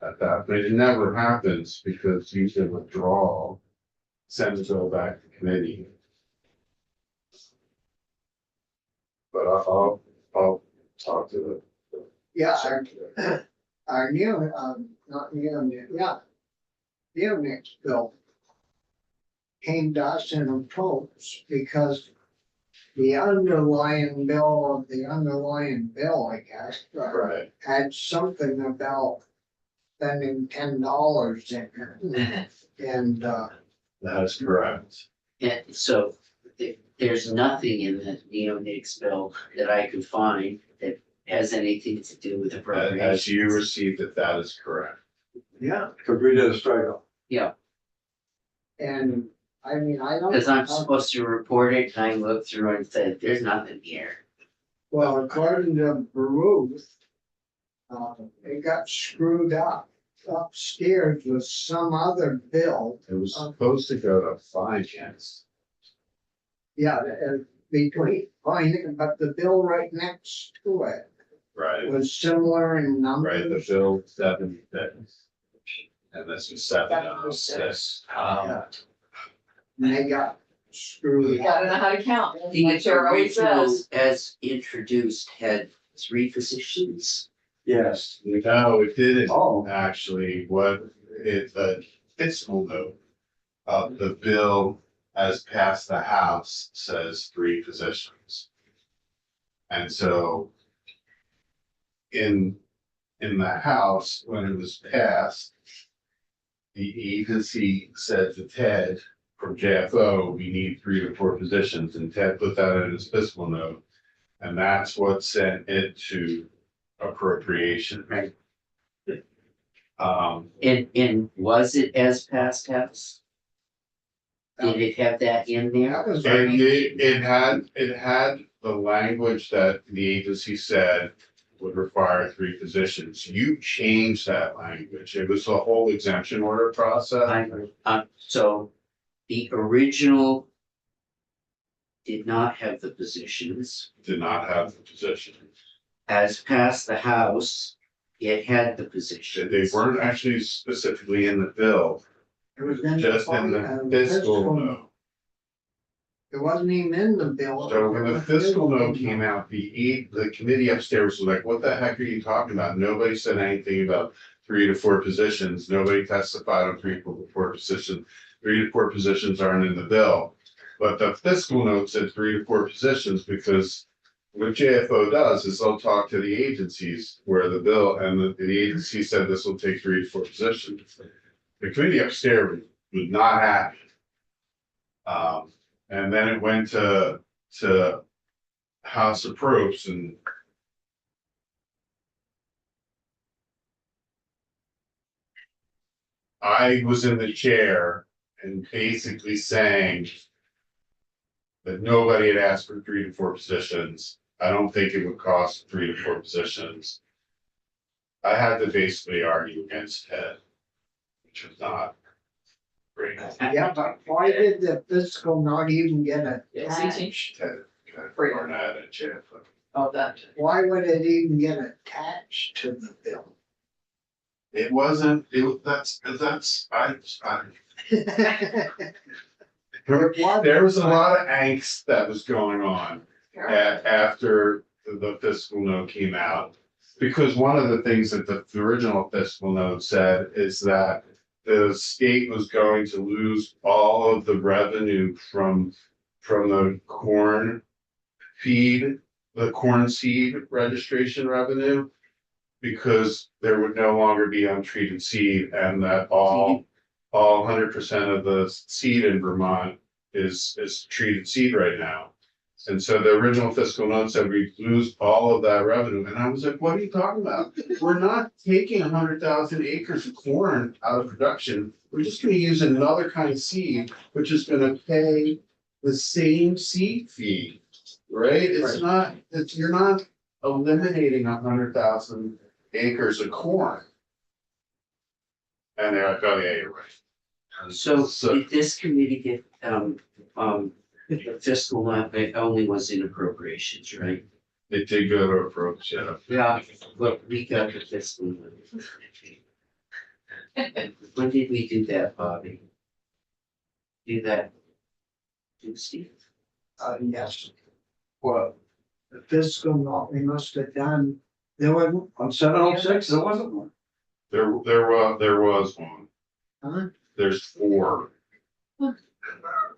[SPEAKER 2] at that, but it never happens because you can withdraw, send the bill back to committee. But I'll talk to
[SPEAKER 1] Yeah,
[SPEAKER 2] the.
[SPEAKER 1] our new, not new, yeah. Neonic's bill came to us in approach because the underlying bill, I guess,
[SPEAKER 2] Right,
[SPEAKER 1] had something about spending $10 in it. And,
[SPEAKER 2] that's correct.
[SPEAKER 5] And so there's nothing in the neonics bill that I could find that has anything to do with
[SPEAKER 2] As
[SPEAKER 5] appropriations.
[SPEAKER 2] you received it, that is correct.
[SPEAKER 1] yeah,
[SPEAKER 7] Could read it as strike up.
[SPEAKER 1] and I mean, I don't.
[SPEAKER 5] Cause I'm supposed to report it and I looked through and said, there's nothing here.
[SPEAKER 1] Well, according to Ruth, it got screwed up upstairs with some other bill.
[SPEAKER 2] It was supposed to go to finance.
[SPEAKER 1] Yeah, between, but the bill right next to it
[SPEAKER 2] Right,
[SPEAKER 1] was similar in
[SPEAKER 2] right, the
[SPEAKER 1] numbers.
[SPEAKER 2] bill 76. And this was 706.
[SPEAKER 1] Yeah. And they got screwed
[SPEAKER 4] You gotta know
[SPEAKER 1] up.
[SPEAKER 4] how to count,
[SPEAKER 5] The
[SPEAKER 4] like Chair always
[SPEAKER 5] original
[SPEAKER 4] says.
[SPEAKER 5] as introduced had 3 positions.
[SPEAKER 7] Yes.
[SPEAKER 2] No, it didn't.
[SPEAKER 7] Oh.
[SPEAKER 2] Actually, what the fiscal note of the bill as passed the House says 3 positions. And so in the House, when it was passed, the agency said to Ted from JFO, we need 3 to 4 positions, and Ted put that in his fiscal note. And that's what sent it to appropriation.
[SPEAKER 5] Right.
[SPEAKER 2] Um,
[SPEAKER 5] And was it as past House? Did it have that in there?
[SPEAKER 1] That was
[SPEAKER 2] and it had the language that the agency said would require 3 positions. You changed that language. It was a whole exemption order process.
[SPEAKER 5] So the original did not have the positions.
[SPEAKER 2] Did not have the position.
[SPEAKER 5] As passed the House, it had the positions.
[SPEAKER 2] They weren't actually specifically in the bill,
[SPEAKER 1] It was in
[SPEAKER 2] just in the fiscal note.
[SPEAKER 1] It wasn't even in the bill.
[SPEAKER 2] So when the fiscal note came out, the committee upstairs was like, what the heck are you talking about? Nobody said anything about 3 to 4 positions. Nobody testified on 3 to 4 positions. 3 to 4 positions aren't in the bill. But the fiscal note said 3 to 4 positions because what JFO does is they'll talk to the agencies where the bill and the agency said this will take 3 to 4 positions. The committee upstairs was not happy. And then it went to House approves and I was in the chair and basically saying that nobody had asked for 3 to 4 positions. I don't think it would cost 3 to 4 positions. I had to basically argue against Ted, which was not great.
[SPEAKER 1] Yeah, but why did the fiscal not even get a
[SPEAKER 4] Yes,
[SPEAKER 1] attached?
[SPEAKER 2] Ted,
[SPEAKER 4] Free.
[SPEAKER 2] Barnett and Jeff.
[SPEAKER 4] Oh, that.
[SPEAKER 1] Why would it even get attached to the bill?
[SPEAKER 2] It wasn't, that's, there was a lot of angst that was going on after the fiscal note came out. Because one of the things that the original fiscal note said is that the state was going to lose all of the revenue from the corn feed the corn seed registration revenue. Because there would no longer be untreated seed and that all 100% of the seed in Vermont is treated seed right now. And so the original fiscal note said we lose all of that revenue. And I was like, what are you talking about? We're not taking 100,000 acres of corn out of production. We're just gonna use another kind of seed, which is gonna pay the same seed fee, right? It's not, you're not eliminating 100,000 acres of corn. And they're like, oh yeah, you're right.
[SPEAKER 5] So did this committee get, the fiscal note, it only was in appropriations, right?
[SPEAKER 2] They did go to approach, yeah.
[SPEAKER 5] Yeah, look, we got the fiscal note. When did we do that, Bobby? Do that? Do Steve?
[SPEAKER 1] Yes,
[SPEAKER 7] Well,
[SPEAKER 1] the fiscal note, we must have done, there wasn't,
[SPEAKER 7] on 706, there wasn't one.
[SPEAKER 2] There was one.
[SPEAKER 1] huh?
[SPEAKER 2] There's four.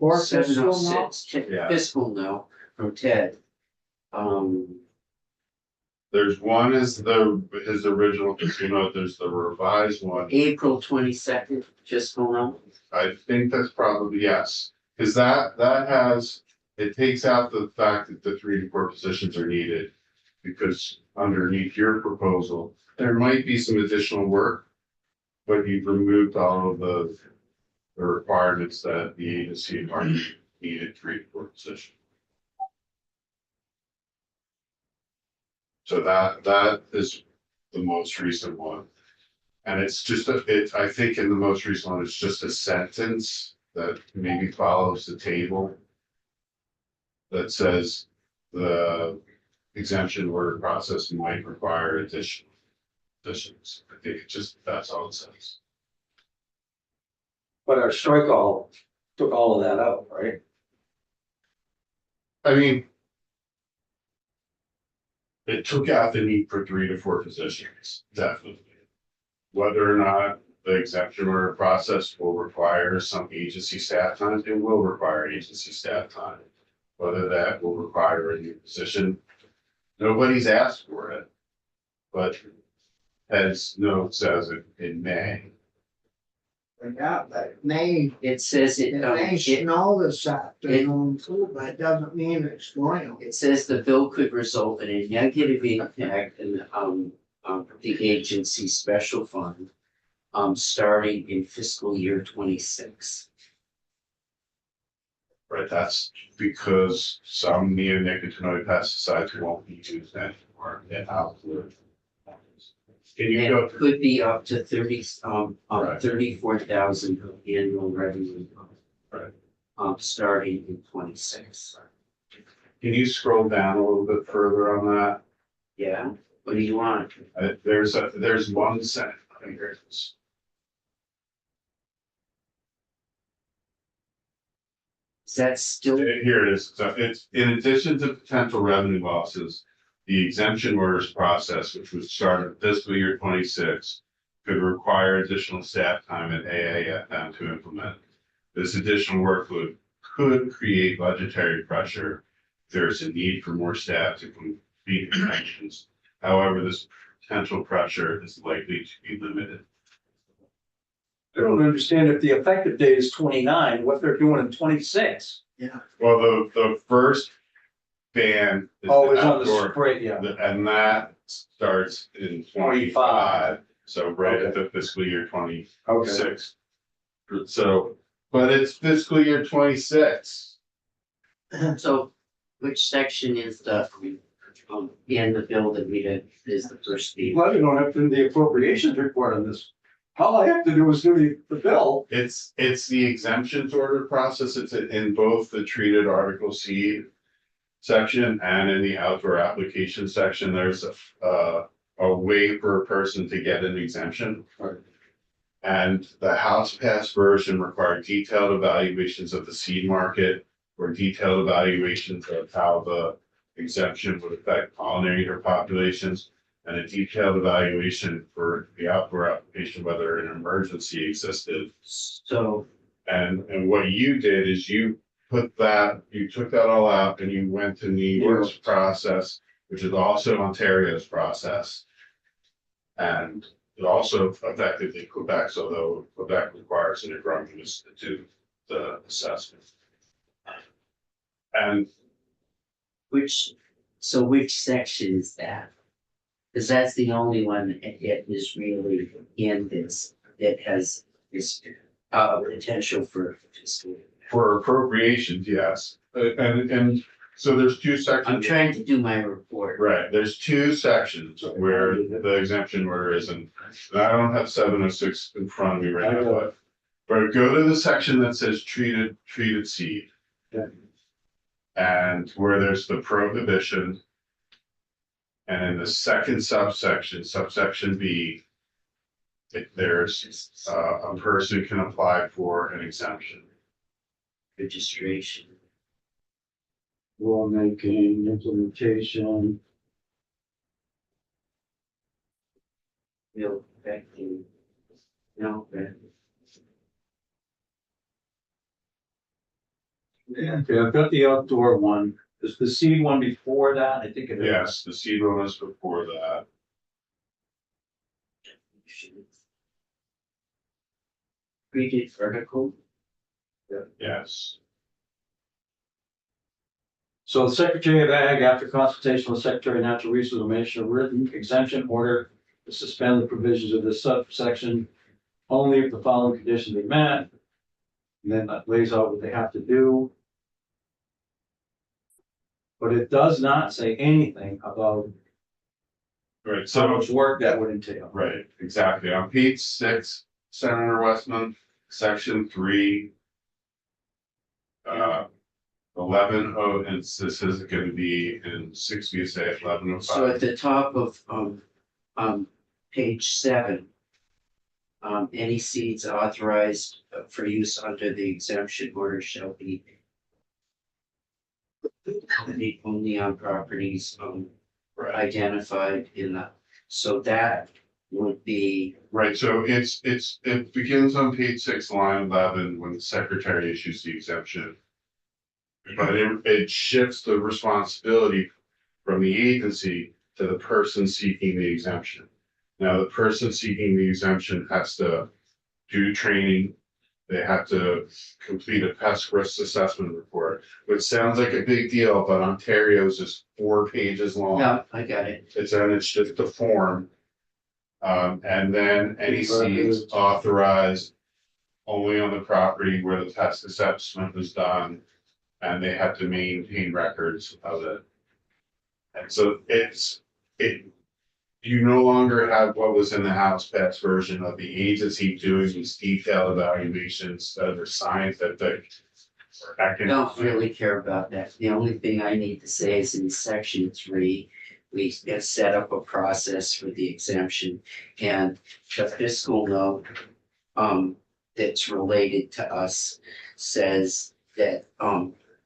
[SPEAKER 1] Or
[SPEAKER 5] Seven
[SPEAKER 1] fiscal
[SPEAKER 5] oh
[SPEAKER 1] note,
[SPEAKER 5] six,
[SPEAKER 2] Yeah.
[SPEAKER 5] fiscal note from Ted.
[SPEAKER 2] There's one is his original fiscal note, there's the revised one.
[SPEAKER 5] April 22nd fiscal note.
[SPEAKER 2] I think that's probably, yes, because that has, it takes out the fact that the 3 to 4 positions are needed. Because underneath your proposal, there might be some additional work. But you've removed all of the requirements that the agency needed 3 to 4 positions. So that is the most recent one. And it's just I think in the most recent one, it's just a sentence that maybe follows the table. That says the exemption order process might require additions. I think it just, that's all it says.
[SPEAKER 7] But our strike all took all of that out, right?
[SPEAKER 2] I mean. It took out the need for 3 to 4 positions, definitely. Whether or not the exemption order process will require some agency staff time, it will require agency staff time. Whether that will require a new position, nobody's asked for it. But as note says in May,
[SPEAKER 1] yeah, but May,
[SPEAKER 5] It says
[SPEAKER 1] it may snow this afternoon too, but it doesn't mean it's going.
[SPEAKER 5] It says the bill could result in a negative impact in the agency special fund. Starting in fiscal year 26.
[SPEAKER 2] right, that's because some neonicotinoid pesticides won't be used anymore in outdoor. Can you
[SPEAKER 5] And
[SPEAKER 2] go
[SPEAKER 5] it could be up to 30,
[SPEAKER 2] Right.
[SPEAKER 5] 34,000 of annual revenue.
[SPEAKER 2] Right.
[SPEAKER 5] Starting in 26.
[SPEAKER 2] Can you scroll down a little bit further on that?
[SPEAKER 5] Yeah, what do you want?
[SPEAKER 2] There's one sentence. Here it is.
[SPEAKER 5] Is that still,
[SPEAKER 2] Here it is. So it's in addition to potential revenue losses, the exemption orders process, which would start in fiscal year 26, could require additional staff time at AAFM to implement. This additional workload could create budgetary pressure if there's a need for more staff to complete inspections. However, this potential pressure is likely to be limited.
[SPEAKER 7] I don't understand if the effective date is 29, what they're doing in 26.
[SPEAKER 2] Well, the first ban is
[SPEAKER 7] Oh,
[SPEAKER 2] the
[SPEAKER 7] it's on the
[SPEAKER 2] outdoor,
[SPEAKER 7] spray, yeah.
[SPEAKER 2] and that starts in 25. So right at the fiscal year 26.
[SPEAKER 7] Okay.
[SPEAKER 2] So, but it's fiscal year 26.
[SPEAKER 5] so which section is the, in the bill that we did, is the first speed?
[SPEAKER 7] Well, you don't have to do the appropriations report on this. All I have to do is do the bill.
[SPEAKER 2] It's the exemptions order process. It's in both the treated article C section and in the outdoor application section. There's a way for a person to get an exemption.
[SPEAKER 7] Right.
[SPEAKER 2] And the House passed version required detailed evaluations of the seed market or detailed evaluations of how the exemption would affect pollinator populations. And a detailed evaluation for the outdoor application, whether an emergency existed.
[SPEAKER 5] So,
[SPEAKER 2] And what you did is you took that all out and you went to New York's process which is also Ontario's process. And it also effectively Quebec's, although Quebec requires an agreement to do the assessment. And
[SPEAKER 5] Which section is that? Cause that's the only one that is really in this, that has this, potential for fiscal.
[SPEAKER 2] for appropriations, yes, and so there's two
[SPEAKER 5] I'm
[SPEAKER 2] sections.
[SPEAKER 5] trying to do my report.
[SPEAKER 2] Right, there's two sections where the exemption order is, and I don't have 706 in front of me right now, but go to the section that says treated seed.
[SPEAKER 7] Yeah.
[SPEAKER 2] And where there's the prohibition. And in the second subsection B, there's a person can apply for an exemption.
[SPEAKER 5] Registration.
[SPEAKER 7] Lawmaking, implementation,
[SPEAKER 5] Will affecting. No,
[SPEAKER 7] okay, I've got the outdoor one, is the seed one before that, I think it is.
[SPEAKER 2] Yes, the seed one is before that.
[SPEAKER 5] Treated vertical.
[SPEAKER 2] Yes,
[SPEAKER 7] So the Secretary of Ag, after consultation with Secretary of Natural Resources, will issue a written exemption order to suspend the provisions of this subsection only if the following conditions are met. And then that lays out what they have to do. But it does not say anything about
[SPEAKER 2] right,
[SPEAKER 7] how
[SPEAKER 2] so,
[SPEAKER 7] much work that would entail.
[SPEAKER 2] right, exactly, on page 6, Senator Westman, section 3. 11, and this is gonna be in 6, we say 11:05.
[SPEAKER 5] So at the top of, page 7. Any seeds authorized for use under the exemption order shall be. Only on properties,
[SPEAKER 2] Right,
[SPEAKER 5] identified in the, so that would be,
[SPEAKER 2] right, so it begins on page 6, line 11, when the secretary issues the exemption. But it shifts the responsibility from the agency to the person seeking the exemption. Now, the person seeking the exemption has to do training. They have to complete a pest risk assessment report, which sounds like a big deal, but Ontario's is 4 pages long.
[SPEAKER 5] yeah, I got it.
[SPEAKER 2] It's just a form. And then any seeds authorized only on the property where the pest assessment is done. And they have to maintain records of it. And so you no longer have what was in the House Pets version of the agency doing these detailed evaluations that are scientific. Or
[SPEAKER 5] I don't
[SPEAKER 2] economic.
[SPEAKER 5] really care about that. The only thing I need to say is in section 3, we have set up a process for the exemption and the fiscal note. That's related to us says that,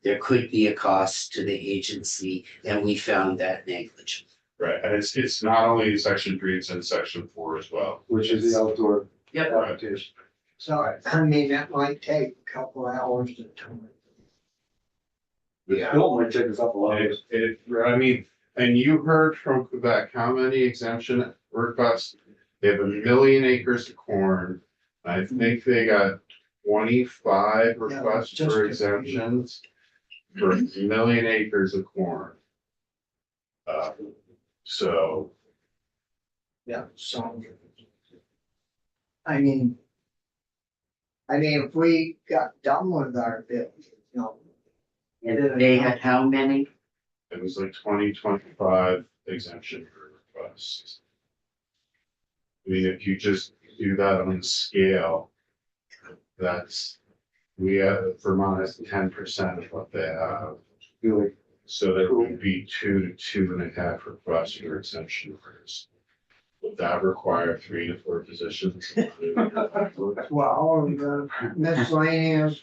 [SPEAKER 5] there could be a cost to the agency and we found that negligible.
[SPEAKER 2] Right, and it's not only in section 3, it's in section 4 as well.
[SPEAKER 7] Which is the outdoor
[SPEAKER 5] Yep.
[SPEAKER 7] application.
[SPEAKER 1] So, I mean, that might take a couple hours to time.
[SPEAKER 7] The bill might take a couple hours.
[SPEAKER 2] I mean, and you heard from Quebec, how many exemption requests? They have 1 million acres of corn. I think they got 25 requests
[SPEAKER 1] just
[SPEAKER 2] for
[SPEAKER 1] a-
[SPEAKER 2] exemptions for 1 million acres of corn. So,
[SPEAKER 1] Yeah, so. I mean, if we got done with our bill, you know.
[SPEAKER 5] And they had how many?
[SPEAKER 2] it was like 25 exemption requests. I mean, if you just do that on scale, that's, Vermont has 10% of what they have.
[SPEAKER 7] Really.
[SPEAKER 2] So there would be 2 to 2.5 requests for exemption orders. Would that require 3 to 4 positions?
[SPEAKER 1] Well, the miscellaneous,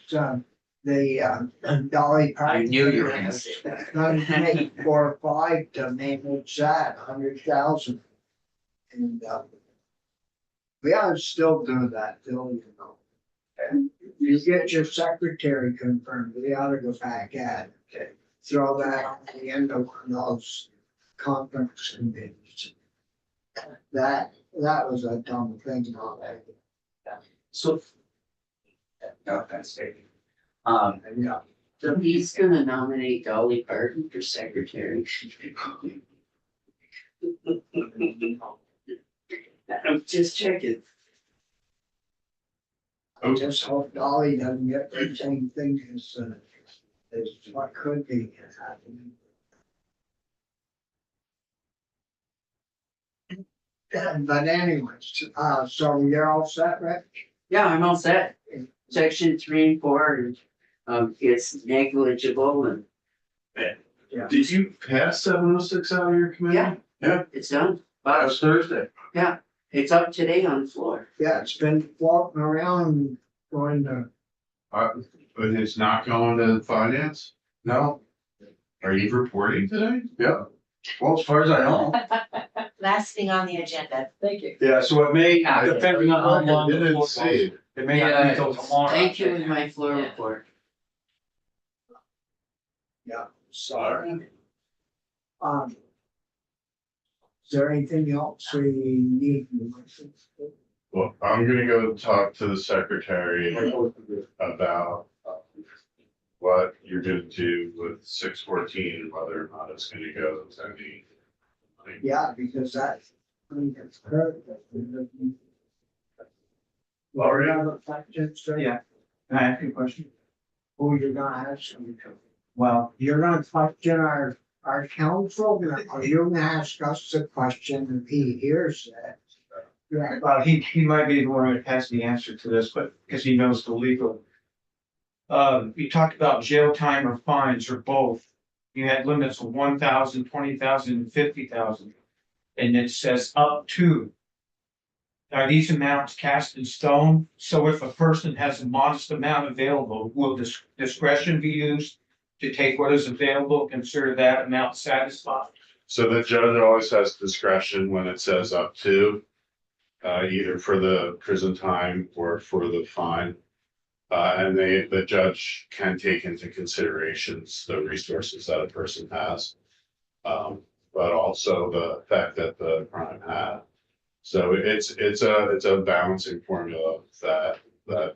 [SPEAKER 1] the Dolly Parton.
[SPEAKER 5] I knew you were gonna say that.
[SPEAKER 1] Gonna take 4 or 5 to manage that, 100,000. And, we ought to still do that, Bill, you know. And you get your secretary confirmed, we ought to go back at it. Throw that on the end of those conference committees. That was a dumb thing, not that.
[SPEAKER 6] So. No, that's it.
[SPEAKER 1] Yeah,
[SPEAKER 5] So he's gonna nominate Dolly Parton for secretary. I'm just checking.
[SPEAKER 1] I just hope Dolly doesn't get the same thing as what could be happening. But anyways, so you're all set, Rick?
[SPEAKER 5] Yeah, I'm all set. Section 3 and 4, it's negligible and
[SPEAKER 2] Did you pass 706 out of your committee?
[SPEAKER 5] yeah, it's done.
[SPEAKER 7] That
[SPEAKER 5] But
[SPEAKER 7] was Thursday.
[SPEAKER 5] it's up today on the floor.
[SPEAKER 1] Yeah, it's been floating around going to,
[SPEAKER 2] But it's not going to finance?
[SPEAKER 6] No,
[SPEAKER 2] Are you reporting today?
[SPEAKER 6] yeah, well, as far as I know.
[SPEAKER 3] Last thing on the agenda.
[SPEAKER 4] Thank you.
[SPEAKER 7] Yeah, so it may, depending on how long the
[SPEAKER 2] Didn't
[SPEAKER 7] floor
[SPEAKER 2] see
[SPEAKER 7] goes,
[SPEAKER 2] it.
[SPEAKER 7] it may not be till tomorrow.
[SPEAKER 5] Thank you in my floor
[SPEAKER 3] Yeah.
[SPEAKER 5] report.
[SPEAKER 1] sorry. Is there anything else we need?
[SPEAKER 2] Well, I'm gonna go talk to the secretary about what you're gonna do with 614 and whether or not it's gonna go to any.
[SPEAKER 1] Yeah, because that, I mean, it's hurt.
[SPEAKER 2] Laurie?
[SPEAKER 8] Yeah. Can I ask you a question?
[SPEAKER 1] Who you're gonna ask them to?
[SPEAKER 8] Well,
[SPEAKER 1] You're gonna question our council, or you're gonna ask us the question if he hears that? Yeah,
[SPEAKER 8] he might be the one that has the answer to this, but because he knows the legal. You talked about jail time or fines or both. You had limits of 1,000, 20,000, and 50,000. And it says up to. Are these amounts cast in stone? So if a person has a modest amount available, will discretion be used to take what is available, consider that amount satisfied?
[SPEAKER 2] So the judge always has discretion when it says up to, either for the prison time or for the fine. And the judge can take into considerations the resources that a person has. But also the effect that the crime had. So it's a balancing formula that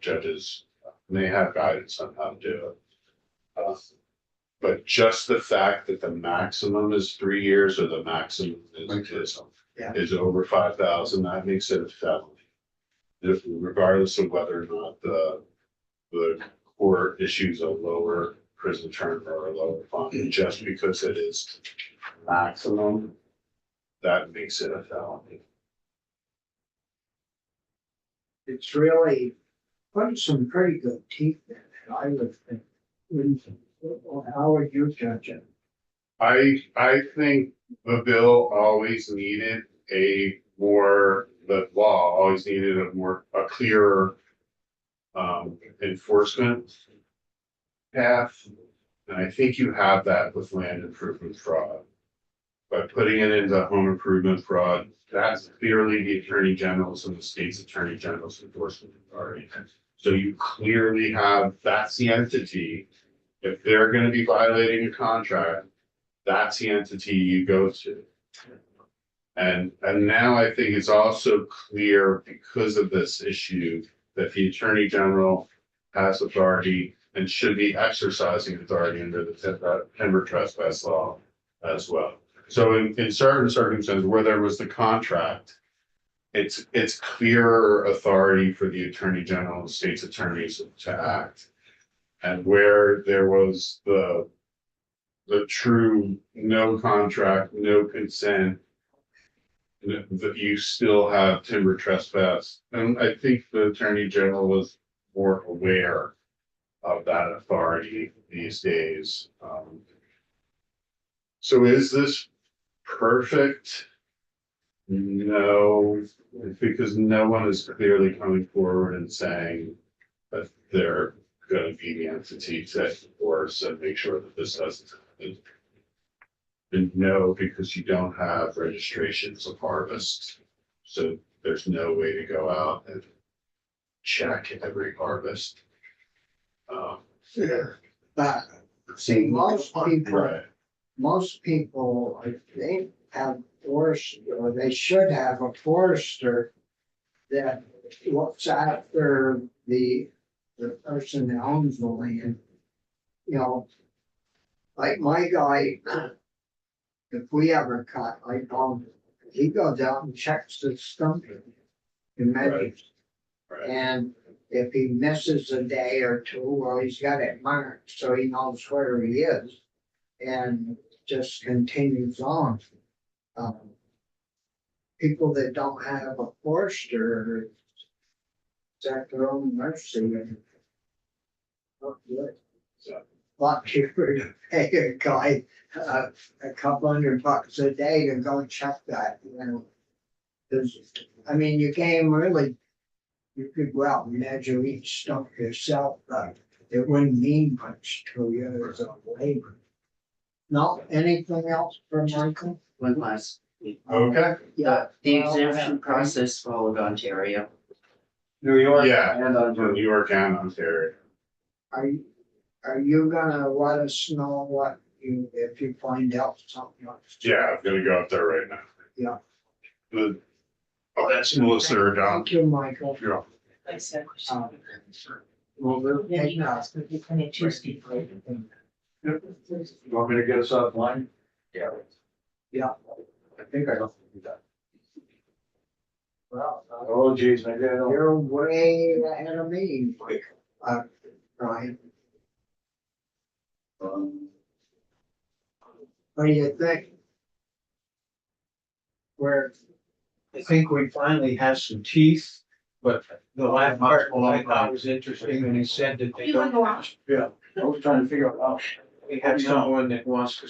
[SPEAKER 2] judges may have guidance on how to do it. But just the fact that the maximum is 3 years or the maximum is over 5,000, that makes it a felony. Regardless of whether or not the court issues a lower prison term or a lower fine, just because it is maximum, that makes it a felony.
[SPEAKER 1] it's really putting some pretty good teeth in it, I would think. How would you judge it?
[SPEAKER 2] I think the bill always needed the law always needed a clearer enforcement path. And I think you have that with land improvement fraud. By putting it into home improvement fraud, that's clearly the Attorney General's and the state's Attorney General's enforcement authority. So you clearly have, that's the entity. If they're gonna be violating a contract, that's the entity you go to. And now I think it's also clear because of this issue that the Attorney General has authority and should be exercising authority under the timber trespass law as well. So in certain circumstances where there was the contract, it's clearer authority for the Attorney General and state's attorneys to act. And where there was the true no contract, no consent, that you still have timber trespass. And I think the Attorney General was more aware of that authority these days. So is this perfect? No, because no one is clearly coming forward and saying that they're gonna be the entity to enforce and make sure that this doesn't happen. And no, because you don't have registrations of harvest. So there's no way to go out and check every harvest.
[SPEAKER 1] Yeah. But see, most people,
[SPEAKER 2] Right.
[SPEAKER 1] most people, I think, have forest, or they should have a forester that looks after the person that owns the land. You know, like my guy, if we ever cut, he goes out and checks the stump and measures.
[SPEAKER 2] Right.
[SPEAKER 1] And if he misses a day or two, well, he's got it marked, so he knows where he is. And just continues on. People that don't have a forester, it's at their own mercy. And lot cheaper to pay a guy, a couple $100 a day to go check that, you know. 'Cause, I mean, you can't really, you could go out and measure each stump yourself, but it wouldn't mean much to you as a labor. No, anything else for Michael?
[SPEAKER 5] One last,
[SPEAKER 2] Okay,
[SPEAKER 1] Yeah.
[SPEAKER 5] the exemption process followed Ontario.
[SPEAKER 7] New York.
[SPEAKER 2] Yeah.
[SPEAKER 7] And
[SPEAKER 2] for
[SPEAKER 7] Ontario.
[SPEAKER 2] New York and Ontario.
[SPEAKER 1] Are you gonna let us know what you, if you find out something else?
[SPEAKER 2] Yeah, I'm gonna go up there right now.
[SPEAKER 1] Yeah.
[SPEAKER 2] The, oh, that's Melissa or Don.
[SPEAKER 1] Thank you, Michael.
[SPEAKER 2] Yeah.
[SPEAKER 3] Like I said.
[SPEAKER 1] Well, we'll
[SPEAKER 3] Yeah,
[SPEAKER 1] take
[SPEAKER 3] you
[SPEAKER 1] that.
[SPEAKER 3] asked, but you come in Tuesday.
[SPEAKER 7] You want me to get us offline?
[SPEAKER 6] Yeah.
[SPEAKER 1] Yeah.
[SPEAKER 7] I think I don't do that.
[SPEAKER 1] Well,
[SPEAKER 7] Oh geez, maybe I don't.
[SPEAKER 1] you're way ahead of me, Michael, Brian. What do you think? Where,
[SPEAKER 8] I think we finally have some teeth, but the last part I thought was interesting when he said that they
[SPEAKER 3] You wanna
[SPEAKER 8] don't.
[SPEAKER 3] go out?
[SPEAKER 7] Yeah, I was trying to figure out how.
[SPEAKER 8] We have someone that wants to